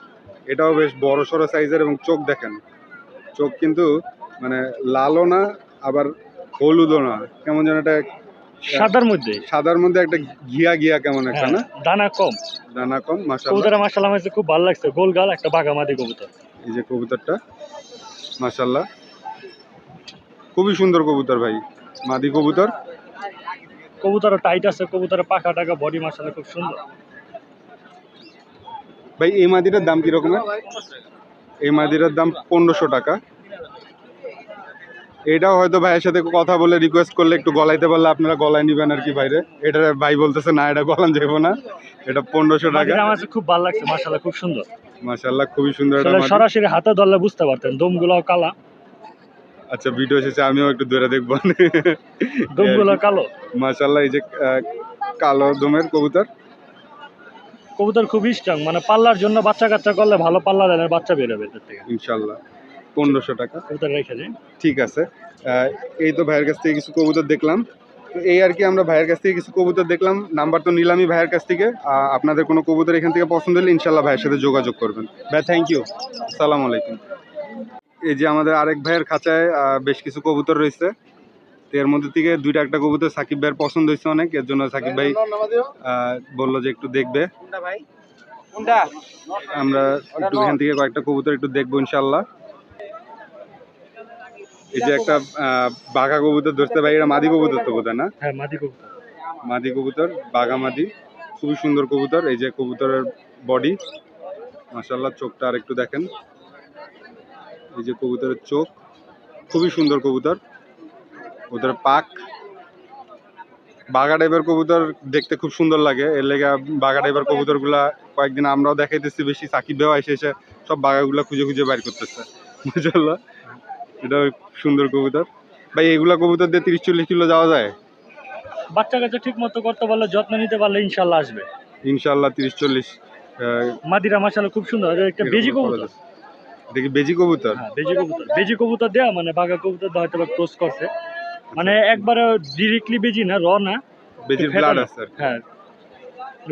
S1: এটাও বেশ বড় সড়ো সাইজের, এবং চোখ দেখেন, চোখ কিন্তু মানে লালও না আবার হলুদও না, কেমন যেন একটা সাদার মধ্যে একটা ঘিয়া ঘিয়া কেমন একটা, না
S2: দানা কম,
S1: দানা কম। মাশাআল্লাহ
S2: কবুতর মাশাআল্লাহ আমার কাছে খুব ভালো লাগছে, গোলগাল একটা বাঘামাদি কবুতর।
S1: এই যে কবুতরটা মাশাআল্লাহ খুবই সুন্দর কবুতর ভাই, মাদি কবুতর।
S2: কবুতরও টাইট আছে, কবুতরের পাখা টাকা বডি মাশাআল্লাহ খুব সুন্দর।
S1: ভাই এই মাদিটার দাম কিরকমের? এই মাদিটার দাম 1500 টাকা। এটাও হয়তো ভাইয়ের সাথে কথা বলে রিকোয়েস্ট করলে একটু গলাইতে পারলে আপনারা গলায় নিবেন আর কি বাইরে। এটা ভাই বলতেছে না এটা গলান যাবো না, এটা 1500 টাকা।
S2: মাদিটা আমার কাছে খুব ভালো লাগছে মাশাআল্লাহ, খুব সুন্দর।
S1: মাশাআল্লাহ খুবই সুন্দর একটা মাদি।
S2: সরাসরি হাতে ধরলে বুঝতে পারতেন, দমগুলো কালা।
S1: আচ্ছা ভিডিও শেষে আমিও একটু ধরে দেখবো।
S2: দমগুলো কালো।
S1: মাশাআল্লাহ এই যে কালো দমের কবুতর।
S2: কবুতর খুব স্ট্রং, মানে পাল্লার জন্য বাচ্চা কাচ্চা করলে ভালো পাল্লা দেনের বাচ্চা বেরোবে এর থেকে।
S1: ইনশাআল্লাহ 1500 টাকা।
S2: কবুতর রেখে দিন।
S1: ঠিক আছে। এই তো ভাইয়ের কাছ থেকে কিছু কবুতর দেখলাম, তো এই আর কি আমরা ভাইয়ের কাছ থেকে কিছু কবুতর দেখলাম, নাম্বার তো নিলামই ভাইয়ের কাছ থেকে। আপনাদের কোনো কবুতর এখান থেকে পছন্দ হলে ইনশাল্লাহ ভাইয়ের সাথে যোগাযোগ করবেন। ভাই থ্যাংক ইউ, আসসালামু আলাইকুম। এই যে আমাদের আরেক ভাইয়ের খাঁচায় বেশ কিছু কবুতর রয়েছে, তো এর মধ্যে থেকে দুইটা একটা কবুতর সাকিব ভাইয়ের পছন্দ হয়েছে অনেক, এর জন্য সাকিব ভাই বললো যে একটু দেখবে। আমরা একটু এখান থেকে কয়েকটা কবুতর একটু দেখবো ইনশাল্লাহ। এই যে একটা বাঘা কবুতর ধরতে ভাই, এটা মাদি কবুতর তো বোধহয় না?
S2: হ্যাঁ মাদি কবুতর।
S1: মাদি কবুতর, বাঘা মাদি, খুবই সুন্দর কবুতর। এই যে কবুতরের বডি মাশাআল্লাহ, চোখটা আর একটু দেখেন, এই যে কবুতরের চোখ, খুবই সুন্দর কবুতর। কবুতরের পাক বাঘা টাইপের কবুতর দেখতে খুব সুন্দর লাগে, এর লেগে বাঘা টাইপের কবুতরগুলা কয়েকদিন আমরাও দেখাইতেছি বেশি, সাকিব ভাইও এসে সব বাঘাগুলা খুঁজে খুঁজে বাইর করতেছে মাশাআল্লাহ। এটা সুন্দর কবুতর ভাই, এগুলা কবুতর দিয়ে 30-40 কিলো যাওয়া যায়।
S2: বাচ্চা কাচ্চা ঠিক মতো করতে পারলে, যত্ন নিতে পারলে ইনশাল্লাহ আসবে
S1: ইনশাআল্লাহ 30-40।
S2: মাদিরা মাশাআল্লাহ খুব সুন্দর, একটা বেজি কবুতর।
S1: দেখি বেজি কবুতর।
S2: হ্যাঁ বেজি কবুতর দেয়া মানে বাঘা কবুতর দেওয়া হয়তো ক্রস করছে, মানে একবারে ডিরেক্টলি বেজি না, র না,
S1: বেজির ব্লাড আছে।
S2: হ্যাঁ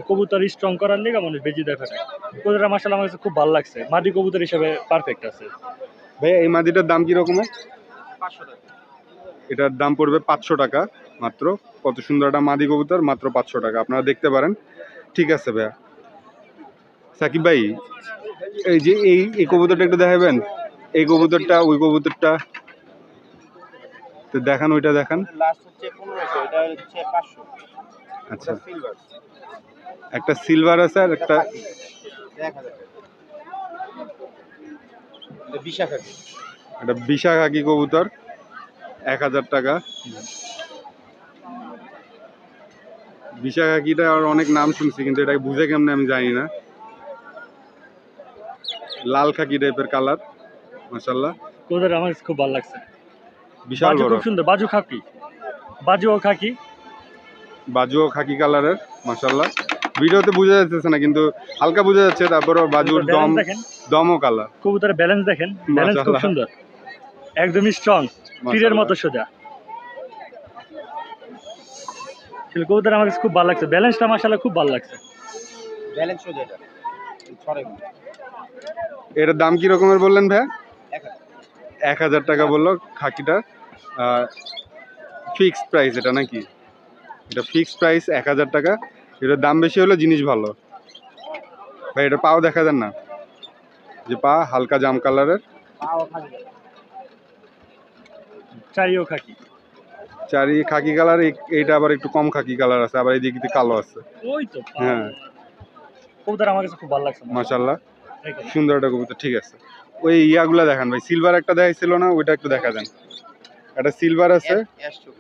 S2: কবুতর স্ট্রং করার লেগে মানুষ বেজি দেখাটা। কবুতরটা মাশাআল্লাহ আমার কাছে খুব ভালো লাগছে, মাদি কবুতর হিসেবে পারফেক্ট আছে।
S1: ভাই এই মাদিটার দাম কি রকমের? 500 টাকা। এটার দাম পড়বে 500 টাকা মাত্র। কত সুন্দর একটা মাদি কবুতর, মাত্র 500 টাকা, আপনারা দেখতে পারেন। ঠিক আছে ভাইয়া। সাকিব ভাই এই যে এই কবুতরটা একটু দেখাবেন, এই কবুতরটা ওই কবুতরটা তো দেখান, ওইটা দেখান।
S5: লাস্ট হচ্ছে 1500, এটা হচ্ছে 500।
S1: আচ্ছা
S5: সিলভার,
S1: একটা সিলভার আছে আর একটা
S5: 1000 এটা বিশাখা।
S1: একটা বিশাখাকি কবুতর 1000 টাকা। বিশাখাকিটা আর অনেক নাম শুনছি, কিন্তু এটা বুঝে কেমনে আমি জানি না। লাল খাকি টাইপের কালার, মাশাআল্লাহ
S2: কবুতর আমার কাছে খুব ভালো লাগছে,
S1: বিশাল
S2: বাজু
S1: বড়।
S2: খুব সুন্দর, বাজু খাকি, বাজু ও খাকি
S1: বাজুও খাকি কালারের মাশাল্লাহ। ভিডিওতে বোঝা যাচ্ছে না কিন্তু হালকা বোঝা যাচ্ছে, তারপরও বাজুর দম
S2: ব্যালেন্স দেখেন,
S1: দমও কালার।
S2: কবুতরের ব্যালেন্স দেখেন, ব্যালেন্স খুব
S1: মাশাআল্লাহ।
S2: সুন্দর, একদমই স্ট্রং, তীরের মতো সোজা। আসলে কবুতর আমার কাছে খুব ভালো লাগছে, ব্যালেন্সটা মাশাআল্লাহ খুব ভালো লাগছে।
S5: ব্যালেন্স সোজা এটা ছড়ে
S1: এটার দাম কি রকমের বললেন ভাইয়া?
S5: 1000
S1: 1000 টাকা বললো খাকিটা। ফিক্সড প্রাইস এটা নাকি? এটা ফিক্সড প্রাইস 1000 টাকা। এটার দাম বেশি হলে জিনিস ভালো। ভাই এটা পাও দেখা দেন না, যে পা হালকা জাম কালারের,
S5: পাও খালি
S2: চারিও খাকি।
S1: চারি খাকি কালার, এইটা আবার একটু কম খাকি কালার আছে, আবার এই দিকে কালো আছে।
S2: ওই তো
S1: হ্যাঁ
S2: কবুতর আমার কাছে খুব ভালো লাগছে
S1: মাশাল্লাহ,
S2: দেখেন।
S1: সুন্দর একটা কবুতর। ঠিক আছে, ওই ইয়াগুলা দেখান ভাই, সিলভার একটা দেখাইছিল না, ওইটা একটু দেখা দেন। একটা সিলভার আছে
S5: অ্যাশ চোখ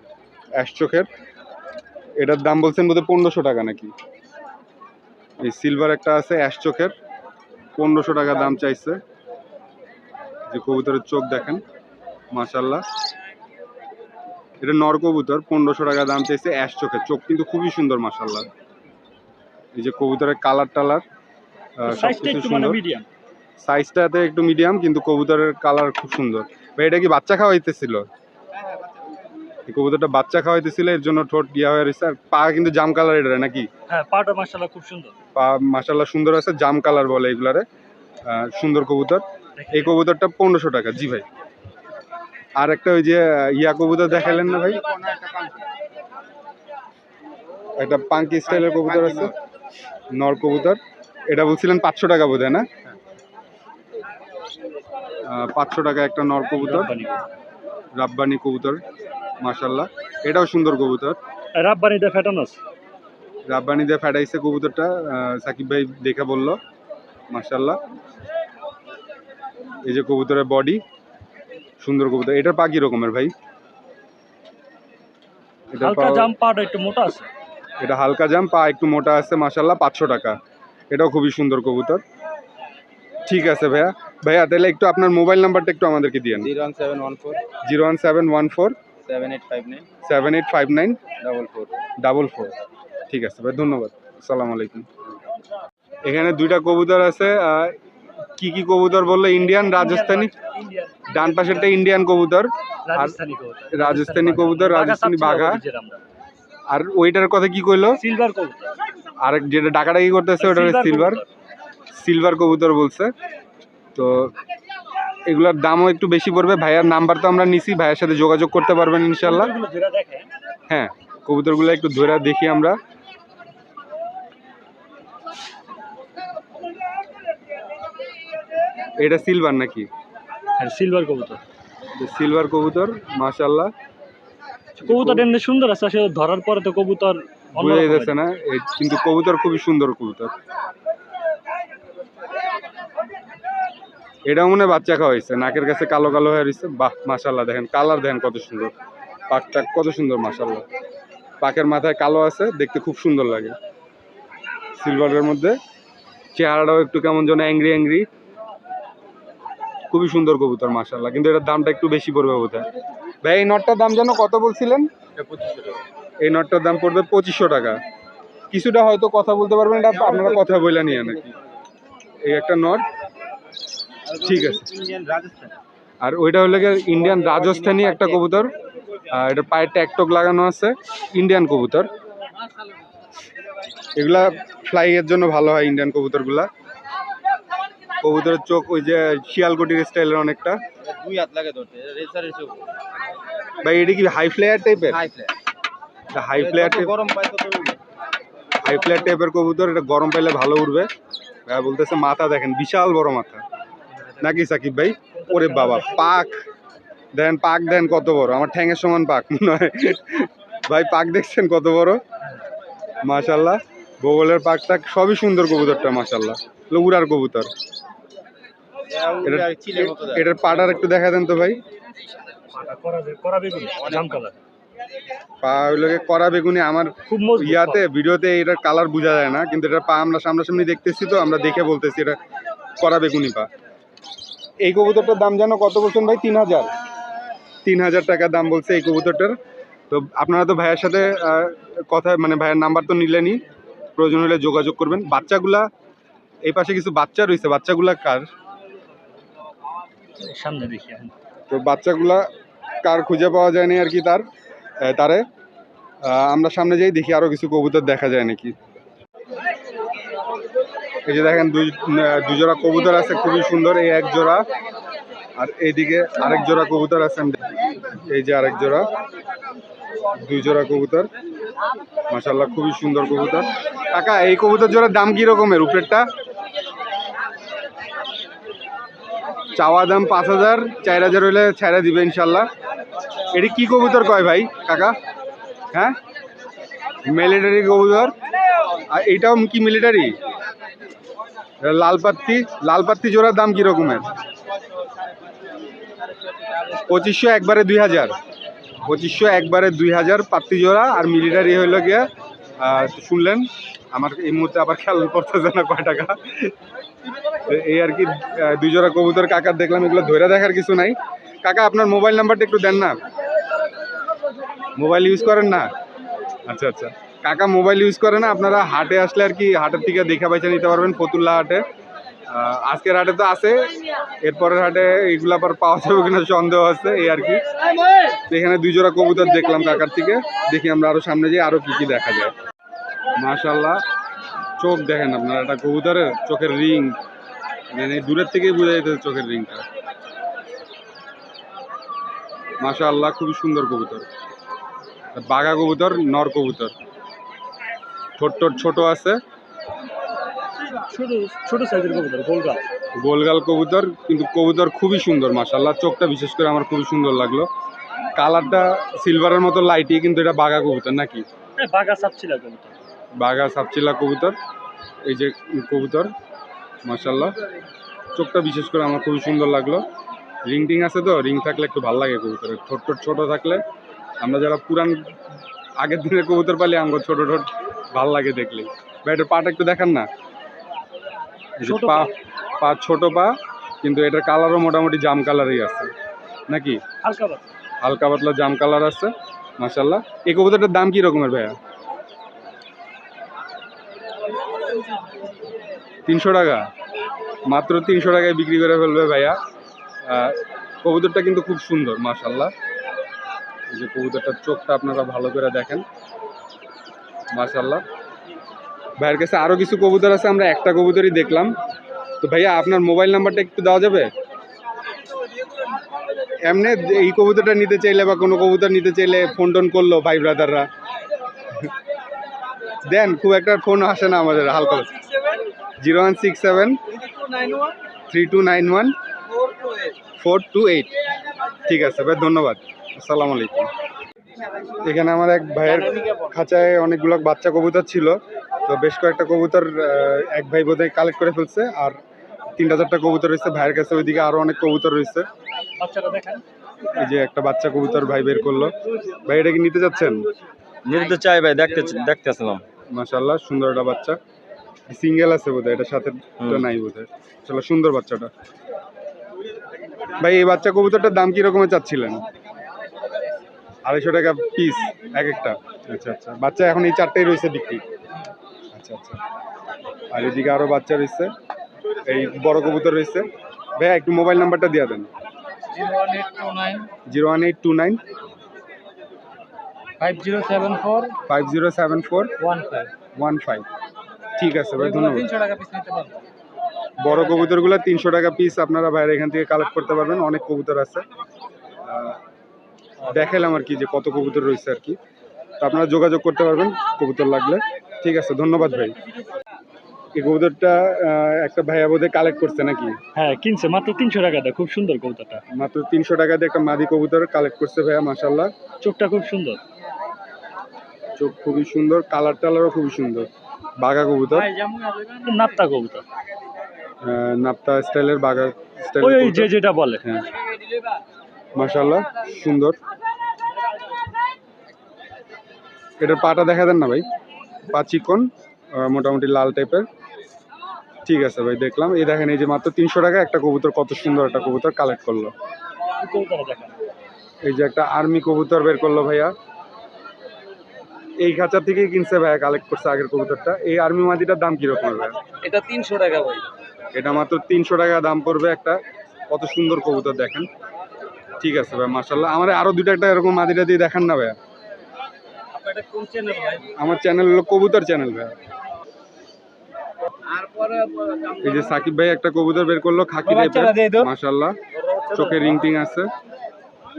S1: অ্যাশ চোখের, এটার দাম বলছেন বোধহয় 1500 টাকা নাকি? এই সিলভার একটা আছে অ্যাশ চোখের, 1500 টাকা দাম চাইছে। যে কবুতরের চোখ দেখেন মাশাল্লাহ, এটা নর কবুতর, 1500 টাকা দাম চাইছে অ্যাশ চোখের, চোখ কিন্তু খুবই সুন্দর মাশাল্লাহ। এই যে কবুতরের কালার টালার
S2: সাইজটা
S1: সবকিছু
S2: একটু মানে
S1: সুন্দর,
S2: মিডিয়াম।
S1: সাইজটাতে একটু মিডিয়াম, কিন্তু কবুতরের কালার খুব সুন্দর। ভাই এটা কি বাচ্চা খাওয়াইতেছিল? এই কবুতরটা বাচ্চা খাওয়াইতেছিল, এর জন্য ঠোঁট ইয়া হয়ে রয়েছে। আর পা কিন্তু জাম কালার এটা নাকি?
S2: হ্যাঁ, পাটা মাশাআল্লাহ খুব সুন্দর।
S1: পা মাশাল্লাহ সুন্দর আছে, জাম কালার বলে এগুলারে। সুন্দর কবুতর। এই কবুতরটা 1500 টাকা। জি ভাই, আর একটা ওই যে ইয়া কবুতর দেখালেন না ভাই, একটা পাঙ্কি স্টাইলের কবুতর আছে, নর কবুতর, এটা বলছিলেন 500 টাকা বোধ হয় না? 500 টাকা একটা নর কবুতর, রাব্বানি কবুতর মাশাল্লাহ, এটাও সুন্দর কবুতর।
S2: রাব্বানিতে ফ্যাটানো আছে।
S1: রাব্বানি দিয়ে ফেটাইছে কবুতরটা, সাকিব ভাই দেখে বললো মাশাল্লাহ। এই যে কবুতরের বডি, সুন্দর কবুতর। এটার পা কি রকমের ভাই? এটার
S2: হালকা
S1: পা,
S2: জাম, পাটা একটু মোটা আছে।
S1: এটা হালকা জাম, পা একটু মোটা আছে মাশাল্লাহ, 500 টাকা। এটাও খুবই সুন্দর কবুতর। ঠিক আছে ভাইয়া, ভাইয়া তাহলে একটু আপনার মোবাইল নাম্বারটা একটু আমাদেরকে দিয়েন।
S5: 01714
S1: 01714
S5: 7859
S1: 7859
S5: 44
S1: 44। ঠিক আছে ভাই, ধন্যবাদ। আসসালামু আলাইকুম। এখানে দুইটা কবুতর আছে, কি কি কবুতর বললো? ইন্ডিয়ান, রাজস্থানি। ডান পাশেরটা ইন্ডিয়ান কবুতর,
S2: রাজস্থানি কবুতর,
S1: রাজস্থানি কবুতর, রাজস্থানি বাঘা।
S2: আমরা
S1: আর ওইটার কথা কি কইলো?
S2: সিলভার কবুতর।
S1: আর যেটা ডাকাডাকি করতেছে ওটা সিলভার, সিলভার কবুতর বলছে। তো এগুলোর দামও একটু বেশি পড়বে। ভাইয়ার নাম্বার তো আমরা নিছি, ভাইয়ের সাথে যোগাযোগ করতে পারবেন ইনশাল্লাহ। হ্যাঁ, কবুতরগুলো একটু ধরে দেখি আমরা। এটা সিলভার নাকি?
S2: সিলভার কবুতর।
S1: সিলভার কবুতর মাশাল্লাহ,
S2: কবুতর এমনি সুন্দর আছে, আসলে ধরার পরে তো কবুতর
S1: বুঝে যাচ্ছে না, কিন্তু কবুতর খুবই সুন্দর কবুতর। এটা মনে হয় বাচ্চা খাওয়াইছে, নাকের কাছে কালো কালো হয়ে রয়েছে। বাহ মাশাল্লাহ, দেখেন কালার দেখেন কত সুন্দর, পাকটা কত সুন্দর মাশাল্লাহ। পাকের মাথায় কালো আছে, দেখতে খুব সুন্দর লাগে সিলভারের মধ্যে। চেহারাটাও একটু কেমন যেন অ্যাংরি অ্যাংরি, খুবই সুন্দর কবুতর মাশাল্লাহ। কিন্তু এটার দামটা একটু বেশি পড়বে বোধ হয়। ভাই এই নটটার দাম যেন কত বলছিলেন?
S5: এটা 2500 টাকা।
S1: এই নটটার দাম পড়বে 2500 টাকা। কিছুটা হয়তো কথা বলতে পারবেন, এটা আপনারা কথা বলে নিয়ে নাকি? এই একটা নট, ঠিক আছে।
S5: ইন্ডিয়ান রাজস্থান
S1: আর ওইটা হলো ইন্ডিয়ান রাজস্থানি একটা কবুতর, এটা পায়ে ট্যাকটক লাগানো আছে, ইন্ডিয়ান কবুতর। এগুলা ফ্লাই এর জন্য ভালো হয় ইন্ডিয়ান কবুতরগুলা। কবুতরের চোখ ওই যে শিয়ালকুটির স্টাইলের অনেকটা।
S5: এটা 2 হাত লাগে ধরতে, এটা রেসারের চোখ।
S1: ভাই এটা কি হাই ফ্লেয়ার টাইপের?
S5: High flat.
S1: High flare type,
S5: গরম পায় তো
S1: হাই ফ্লেয়ার টাইপের কবুতর, এটা গরম পাইলে ভালো উঠবে। ভাইয়া বলতেছে মাথা দেখেন, বিশাল বড় মাথা নাকি সাকিব ভাই? ওরে বাবা, পাক দেন, পাক দেন কত বড়, আমার ঠ্যাঙের সমান পাক মনে হয়। ভাই পাক দেখছেন কত বড় মাশাল্লাহ। বগলের পাকটা সবই সুন্দর কবুতরটা মাশাল্লাহ, উড়ার কবুতর। এটার পাটার একটু দেখা দেন তো ভাই। পা হইলো কড়া বেগুনি। আমার
S2: খুব মজবুত
S1: ইয়াতে ভিডিওতে এটার কালার বোঝা যায় না, কিন্তু এটার পা আমরা সামনাসামনি দেখতেছি, তো আমরা দেখে বলতেছি এটা কড়া বেগুনি পা। এই কবুতরটার দাম জানো কত বলছেন ভাই? 3000 টাকা দাম বলছে এই কবুতরটার। তো আপনারা তো ভাইয়ের সাথে কথা মানে ভাইয়ের নাম্বার তো নিলেনই, প্রয়োজন হলে যোগাযোগ করবেন। বাচ্চাগুলা এই পাশে কিছু বাচ্চা রয়েছে, বাচ্চাগুলা কার?
S2: সামনে দেখি এখন।
S1: তো বাচ্চাগুলা কার খুঁজে পাওয়া যায়নি আর কি তারে আমরা সামনে যাই দেখি আরো কিছু কবুতর দেখা যায় নাকি। এই যে দেখেন দুই জোড়া কবুতর আছে, খুবই সুন্দর। এই এক জোড়া, আর এইদিকে আরেক জোড়া কবুতর আছে। এই যে আরেক জোড়া, দুই জোড়া কবুতর, মাশাআল্লাহ খুবই সুন্দর কবুতর। কাকা এই কবুতর জোড়ার দাম কি রকমের? উপরেরটা চাওয়া দাম 5,000, 4,000 হইলে ছাইড়া দিবে ইনশাল্লাহ। এটি কি কবুতর কয় ভাই কাকা? হ্যাঁ, মিলিটারি কবুতর। আর এইটাও কি মিলিটারি? লালপাত্তি জোড়ার দাম কি রকমের? 2500 একবারে 2,000, 2500 একবারে 2,000 পাত্তি জোড়া। আর মিলিটারি হইল গিয়া শুনলেন, আমার এই মুহূর্তে আবার খেয়াল করতেছে না কয় টাকা। এই আর কি দুই জোড়া কবুতর কাকার দেখলাম, এগুলো ধরে দেখার কিছু নাই। কাকা আপনার মোবাইল নাম্বারটা একটু দেন না। মোবাইল ইউজ করেন না? আচ্ছা আচ্ছা, কাকা মোবাইল ইউজ করে না। আপনারা হাটে আসলে আর কি হাটের থেকে দেখা পয়সা নিতে পারবেন ফতুল্লা হাটে। আজকের হাটে তো আছে, এরপরের হাটে এইগুলো আবার পাওয়া যাবে কিনা সন্দেহ আছে, এই আর কি। এখানে দুই জোড়া কবুতর দেখলাম কাকার থেকে, দেখি আমরা আরো সামনে যাই আরো কি কি দেখা যায়। মাশাআল্লাহ, চোখ দেখেন আপনারা, একটা কবুতরের চোখের রিং মানে দূরের থেকেই বোঝা যেত চোখের রিংটা। মাশাআল্লাহ খুবই সুন্দর কবুতর, বাঘা কবুতর, নর কবুতর। ঠোঁট ছোট আছে,
S2: ছোট সাইজের কবুতর,
S1: গোলগাল কবুতর, কিন্তু কবুতর খুবই সুন্দর মাশাআল্লাহ। চোখটা বিশেষ করে আমার খুবই সুন্দর লাগলো, কালারটা সিলভারের মতো লাইটি, কিন্তু এটা বাঘা কবুতর নাকি?
S2: বাঘা সাপচিলা কবুতর,
S1: বাঘা সাপচিলা কবুতর। এই যে কবুতর মাশাআল্লাহ, চোখটা বিশেষ করে আমার খুবই সুন্দর লাগলো। রিং টিং আছে তো, রিং থাকলে একটু ভালো লাগে কবুতরের। ঠোঁট ছোট থাকলে, আমরা যারা পুরান আগের দিনের কবুতর পালি, আমার ছোট ঠোঁট ভাল লাগে দেখলে। ভাই এটার পাটা একটু দেখান না। এই যে পা ছোট পা, কিন্তু এটার কালারও মোটামুটি জাম কালারই আছে নাকি? হালকা পাতলা জাম কালার আছে মাশাআল্লাহ। এই কবুতরটার দাম কি রকমের ভাইয়া? 300 টাকা, মাত্র 300 টাকায় বিক্রি করে ফেলবে ভাইয়া। কবুতরটা কিন্তু খুব সুন্দর মাশাআল্লাহ। এই যে কবুতরটার চোখটা আপনারা ভালো করে দেখেন মাশাআল্লাহ। ভাইয়ের কাছে আরো কিছু কবুতর আছে, আমরা একটা কবুতরই দেখলাম। তো ভাইয়া আপনার মোবাইল নাম্বারটা একটু দেওয়া যাবে? এমনি এই কবুতরটা নিতে চাইলে বা কোনো কবুতর নিতে চাইলে ফোন টোন করলো ভাই ব্রাদাররা, দেন। খুব একটা ফোন আসে না আমাদের, হালকা। 0167 3291 428। ঠিক আছে ভাই, ধন্যবাদ, আসসালামু আলাইকুম। এখানে আমার এক ভাইয়ের খাঁচায় অনেকগুলো বাচ্চা কবুতর ছিল, তো বেশ কয়েকটা কবুতর এক ভাই বোধহয় কালেক্ট করে ফেলছে, আর 3-4টা কবুতর রয়েছে ভাইয়ের কাছে। ওইদিকে আরো অনেক কবুতর রয়েছে। এই যে একটা বাচ্চা কবুতর ভাই বের করলো। ভাই এটা কি নিতে যাচ্ছেন?
S5: নিতে চাই ভাই, দেখতেছিলাম।
S1: মাশাআল্লাহ সুন্দর একটা বাচ্চা, সিঙ্গেল আছে বোধহয়, এটার সাথে নাই বোধহয়। আসলে সুন্দর বাচ্চাটা। ভাই এই বাচ্চা কবুতরটার দাম কি রকমের চাচ্ছিলেন? 250 টাকা পিস এক একটা। আচ্ছা আচ্ছা, বাচ্চা এখন এই 4টাই রয়েছে বিক্রি। আচ্ছা আচ্ছা, আর এদিকে আরো বাচ্চা রয়েছে, এই বড় কবুতর রয়েছে। ভাইয়া একটু মোবাইল নাম্বারটা দিয়ে দেন। 01829 5074 15। ঠিক আছে ভাই, ধন্যবাদ। বড় কবুতরগুলো 300 টাকা পিস, আপনারা ভাইয়ের এখান থেকে কালেক্ট করতে পারবেন। অনেক কবুতর আছে, দেখালাম আর কি যে কত কবুতর রয়েছে আর কি। তো আপনারা যোগাযোগ করতে পারবেন কবুতর লাগলে। ঠিক আছে, ধন্যবাদ ভাই। এই কবুতরটা একটা ভাইয়া বোধহয় কালেক্ট করছে নাকি?
S2: হ্যাঁ কিনছে, মাত্র 300 টাকাটা। খুব সুন্দর কবুতরটা,
S1: মাত্র 300 টাকা দিয়ে একটা মাদি কবুতর কালেক্ট করছে ভাইয়া মাশাআল্লাহ।
S2: চোখটা খুব সুন্দর,
S1: চোখ খুবই সুন্দর, কালার টালারও খুবই সুন্দর। বাঘা কবুতর,
S2: নাপ্তা কবুতর,
S1: নাপ্তা স্টাইলের বাঘা স্টাইল,
S2: ওই যেটা বলে।
S1: হ্যাঁ মাশাআল্লাহ সুন্দর। এটার পাটা দেখা দেন না ভাই, পা চিকন, মোটামুটি লাল টাইপের। ঠিক আছে ভাই, দেখলাম। এই দেখেন, এই যে মাত্র 300 টাকা একটা কবুতর, কত সুন্দর একটা কবুতর কালেক্ট করলো। এই যে একটা আর্মি কবুতর বের করলো ভাইয়া, এই খাঁচা থেকেই কিনছে ভাইয়া, কালেক্ট করছে আগের কবুতরটা। এই আর্মি মাদিটার দাম কিরকম হবে ভাইয়া?
S5: এটা 300 টাকা ভাই।
S1: এটা মাত্র 300 টাকা দাম পড়বে একটা। কত সুন্দর কবুতর দেখেন। ঠিক আছে ভাই, মাশাল্লাহ। আমার আরো দুটো একটা এরকম মাদিটা দিয়ে দেখান না ভাইয়া।
S5: আপনার এটা কোন চ্যানেল ভাই?
S1: আমার চ্যানেল হলো কবুতর চ্যানেল ভাইয়া। এই যে সাকিব ভাই একটা কবুতর বের করলো, খাকি টাইপের, মাশাল্লাহ। চোখে রিং টিং আছে।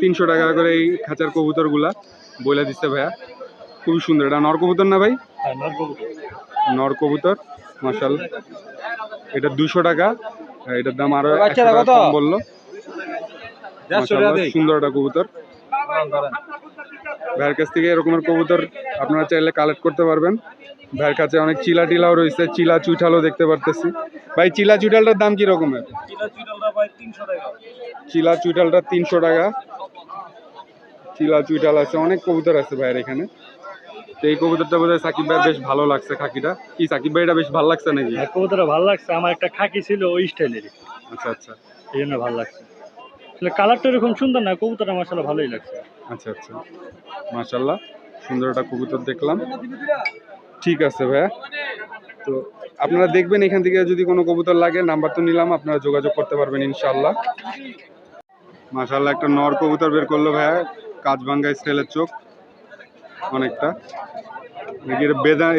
S1: 300 টাকা করে এই খাঁচার কবুতর গুলা বলে দিচ্ছে ভাইয়া। খুবই সুন্দর। এটা নর কবুতর না ভাই?
S2: হ্যাঁ নর কবুতর।
S1: নর কবুতর, মাশাল্লাহ। এটা 200 টাকা। এটার দাম আরো 100 টাকা কম বললো। মাশাআল্লাহ, সুন্দর একটা কবুতর। ভাইয়ের কাছ থেকে এরকমের কবুতর আপনারা চাইলে কালেক্ট করতে পারবেন। ভাইয়ের কাছে অনেক চিলা টিলাও রয়েছে, চিলা চুইঠালও দেখতে পারতেছি। ভাই চিলা চুইঠালটার দাম কি রকমের?
S3: চিলা চুইটালটা ভাই 300 টাকা।
S1: চিলা চুইঠালটা 300 টাকা। চিলা চুইঠাল আছে, অনেক কবুতর আছে ভাইয়ের এখানে। তো এই কবুতরটা বোধহয় সাকিব ভাই বেশ ভালো লাগছে। খাকিটা কি সাকিব ভাই এটা বেশ ভালো লাগছে নাকি?
S2: হ্যাঁ কবুতরটা ভালো লাগছে, আমার একটা খাকি ছিল ওই স্টাইলেরই,
S1: আচ্ছা আচ্ছা
S2: এই জন্য ভালো লাগছে। আসলে কালারটা এরকম সুন্দর না, কবুতরটা মাশাআল্লাহ ভালোই লাগছে।
S1: আচ্ছা আচ্ছা, মাশাআল্লাহ, সুন্দর একটা কবুতর দেখলাম। ঠিক আছে ভাইয়া, তো আপনারা দেখবেন এখান থেকে যদি কোনো কবুতর লাগে, নাম্বার তো নিলাম, আপনারা যোগাযোগ করতে পারবেন ইনশাআল্লাহ। মাশাআল্লাহ, একটা নর কবুতর বের করলো ভাইয়া, কাঁচভাঙ্গা স্টাইলের চোখ অনেকটা।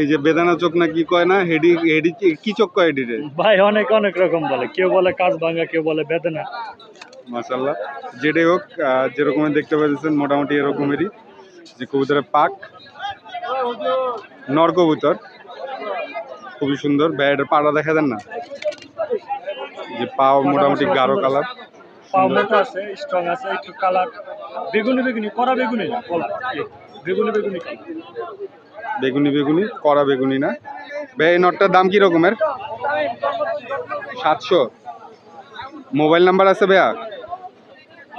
S1: এই যে বেদানা চোখ না কি কয় না, হেডি হেডি কি চোখ কয় হেডিরে?
S2: ভাই অনেক অনেক রকম বলে, কেউ বলে কাজ ভাঙা, কেউ বলে বেদনা।
S1: মাশাআল্লাহ, যেটাই হোক, যেরকমের দেখতে পাচ্ছেন মোটামুটি এরকমেরই যে কবুতরের পাক। নর কবুতর খুবই সুন্দর। ব্যাটের পাড়া দেখা দেন না, যে পাও মোটামুটি গাঢ় কালার।
S2: পাও মোটা আছে, স্ট্রং আছে, একটু কালার বেগুনি বেগুনি, কড়া বেগুনি না, কলা বেগুনি বেগুনি কালার।
S1: বেগুনি বেগুনি, কড়া বেগুনি না। ভাই এই নটটার দাম কি রকমের? 700। মোবাইল নাম্বার আছে ভাইয়া?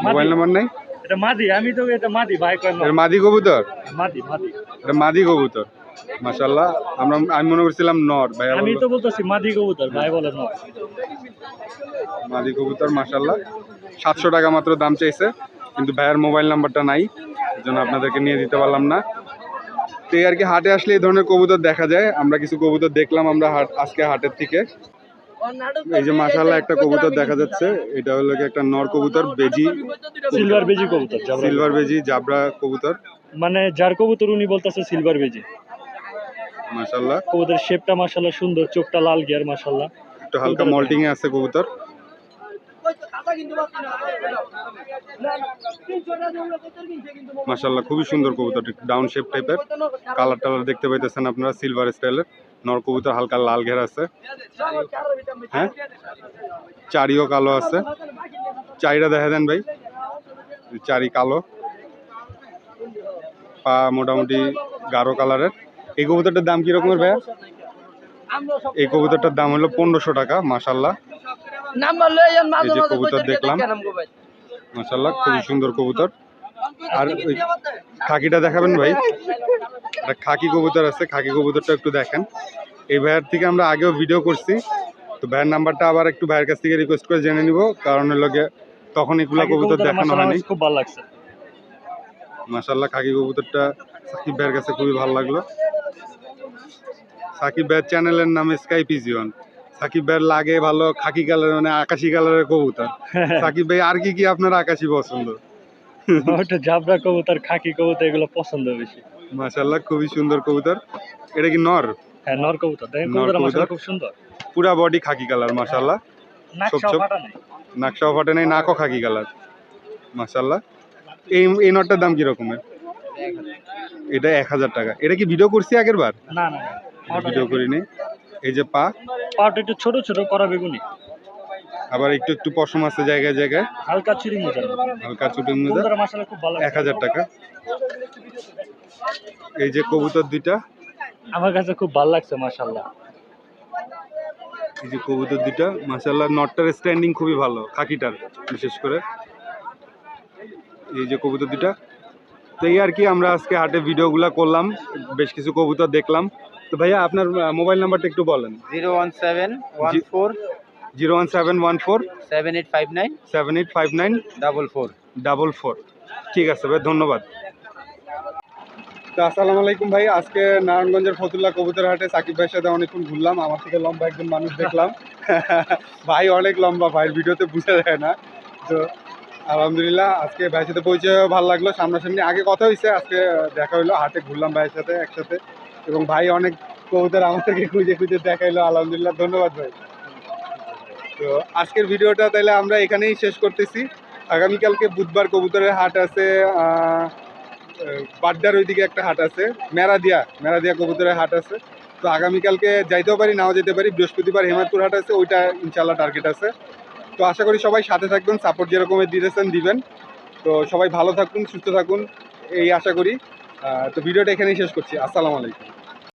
S1: মোবাইল নাম্বার নাই?
S2: এটা মাদি, আমি তো এটা মাদি ভাই কয়
S1: এর মাদি কবুতর?
S2: মাদি মাদি,
S1: এটা মাদি কবুতর, মাশাআল্লাহ। আমি মনে করছিলাম নর, ভাইয়া
S2: আমি
S1: বললো
S2: তো বলতেছি মাদি কবুতর, ভাই বলে নর।
S1: মাদি কবুতর, মাশাআল্লাহ। 700 টাকা মাত্র দাম চাইছে, কিন্তু ভাইয়ার মোবাইল নাম্বারটা নাই, এই জন্য আপনাদেরকে নিয়ে দিতে পারলাম না। তো এই আর কি, হাটে আসলে এই ধরনের কবুতর দেখা যায়। আমরা কিছু কবুতর দেখলাম আমরা আজকে হাটের থেকে। এই যে মাশাআল্লাহ একটা কবুতর দেখা যাচ্ছে, এটা হলো কি একটা নর কবুতর, বেজি,
S2: সিলভার বেজি কবুতর,
S1: সিলভার বেজি জাবরা কবুতর,
S2: মানে যার কবুতর উনি বলতেছে সিলভার বেজি।
S1: মাশাআল্লাহ।
S2: কবুতরের শেপটা মাশাআল্লাহ সুন্দর, চোখটা লাল গিয়ার মাশাআল্লাহ,
S1: একটু হালকা মল্টিং এ আছে কবুতর। মাশাআল্লাহ, খুবই সুন্দর কবুতর, ডাউন শেপ টাইপের। কালার টালার দেখতে পাইতেছেন আপনারা, সিলভার স্টাইলের নর কবুতর, হালকা লাল ঘের আছে। হ্যাঁ, চারিও কালো আছে। চারিটা দেখা দেন ভাই, চারি কালো, পা মোটামুটি গাঢ় কালারের। এই কবুতরটার দাম কি রকমের ভাইয়া? এই কবুতরটার দাম হলো 1500 টাকা। মাশাআল্লাহ, এই যে কবুতর দেখলাম, মাশাআল্লাহ, খুবই সুন্দর কবুতর। আর ওই খাকিটা দেখাবেন ভাই? একটা খাকি কবুতর আছে, খাকি কবুতরটা একটু দেখেন। এই ভাইয়ের থেকে আমরা আগেও ভিডিও করছি, তো ভাইয়ের নাম্বারটা আবার একটু ভাইয়ের কাছ থেকে রিকোয়েস্ট করে জেনে নিব, কারণ হলো তখন এগুলো কবুতর দেখানো হয়নি।
S2: খুব ভালো লাগছে
S1: মাশাআল্লাহ, খাকি কবুতরটা সাকিব ভাইয়ের কাছে খুবই ভালো লাগলো। সাকিব ভাইয়ের চ্যানেলের নাম স্কাই পিজিয়ন। সাকিব ভাইয়ের লাগে ভালো খাকি কালার, মানে আকাশি কালারের কবুতর। সাকিব ভাই আর কি কি আপনার আকাশি পছন্দ?
S2: ওটা জাবরা কবুতর, খাকি কবুতর, এগুলো পছন্দ বেশি।
S1: মাশাআল্লাহ, খুবই সুন্দর কবুতর। এটা কি নর?
S2: হ্যাঁ নর কবুতর, দেখেন
S1: নর
S2: কবুতর
S1: কবুতর।
S2: মাশাআল্লাহ খুব সুন্দর,
S1: পুরা বডি খাকি কালার, মাশাআল্লাহ।
S2: নাকশাও
S1: ছোপ।
S2: ফাটা নাই।
S1: নাকশাও ফাটে নাই, নাকও খাকি কালার, মাশাআল্লাহ। এই নটটার দাম কি রকমের? এটা 1000 টাকা। এটা কি ভিডিও করছি আগের বার?
S2: না না
S1: ভিডিও করিনি। এই যে
S2: পাটা একটু ছোট ছোট, করা বেগুনি,
S1: আবার একটু একটু পশম আছে জায়গায় জায়গায়,
S2: হালকা চুরি মোজার,
S1: হালকা চুটি মোজা।
S2: কবুতর মাশাআল্লাহ খুব ভালো লাগছে।
S1: 1000 টাকা। এই যে কবুতর দুইটা,
S2: আমার কাছে খুব ভালো লাগছে মাশাআল্লাহ।
S1: এই যে কবুতর দুইটা, মাশাআল্লাহ, নটটার স্ট্যান্ডিং খুবই ভালো, খাকিটার বিশেষ করে। এই যে কবুতর দুইটা। তো এই আর কি, আমরা আজকে হাটে ভিডিওগুলো করলাম, বেশ কিছু কবুতর দেখলাম। তো ভাইয়া আপনার মোবাইল নাম্বারটা একটু বলেন।
S5: 01714
S1: 01714
S5: 7859
S1: 7859
S5: 44।
S1: 44। ঠিক আছে ভাই, ধন্যবাদ। তো আসসালামু আলাইকুম ভাই, আজকে নারায়ণগঞ্জের ফতুল্লা কবুতর হাটে সাকিব ভাইয়ের সাথে অনেকক্ষণ ঘুরলাম। আমার থেকে লম্বা একজন মানুষ দেখলাম। ভাই অনেক লম্বা, ভাইয়ের ভিডিওতে বোঝা যায় না। তো আলহামদুলিল্লাহ আজকে ভাইয়ের সাথে পরিচয় ভালো লাগলো, সামনাসামনি আগে কথা হয়েছে, আজকে দেখা হইলো, হাটে ঘুরলাম ভাইয়ের সাথে একসাথে, এবং ভাই অনেক কবুতর আমার থেকে খুঁজে খুঁজে দেখাইলো। আলহামদুলিল্লাহ, ধন্যবাদ ভাই। তো আজকের ভিডিওটা তাহলে আমরা এখানেই শেষ করতেছি। আগামীকালকে বুধবার কবুতরের হাট আছে, বাড্ডার ওইদিকে একটা হাট আছে, মেরাদিয়া কবুতরের হাট আছে। তো আগামীকালকে যাইতেও পারি, নাও যেতে পারি। বৃহস্পতিবার হেমাদপুর হাট আছে, ওইটা ইনশাল্লাহ টার্গেট আছে। তো আশা করি সবাই সাথে থাকবেন, সাপোর্ট যেরকমের দিতেছেন দিবেন। তো সবাই ভালো থাকুন, সুস্থ থাকুন, এই আশা করি। তো ভিডিওটা এখানেই শেষ করছি। আসসালামু আলাইকুম।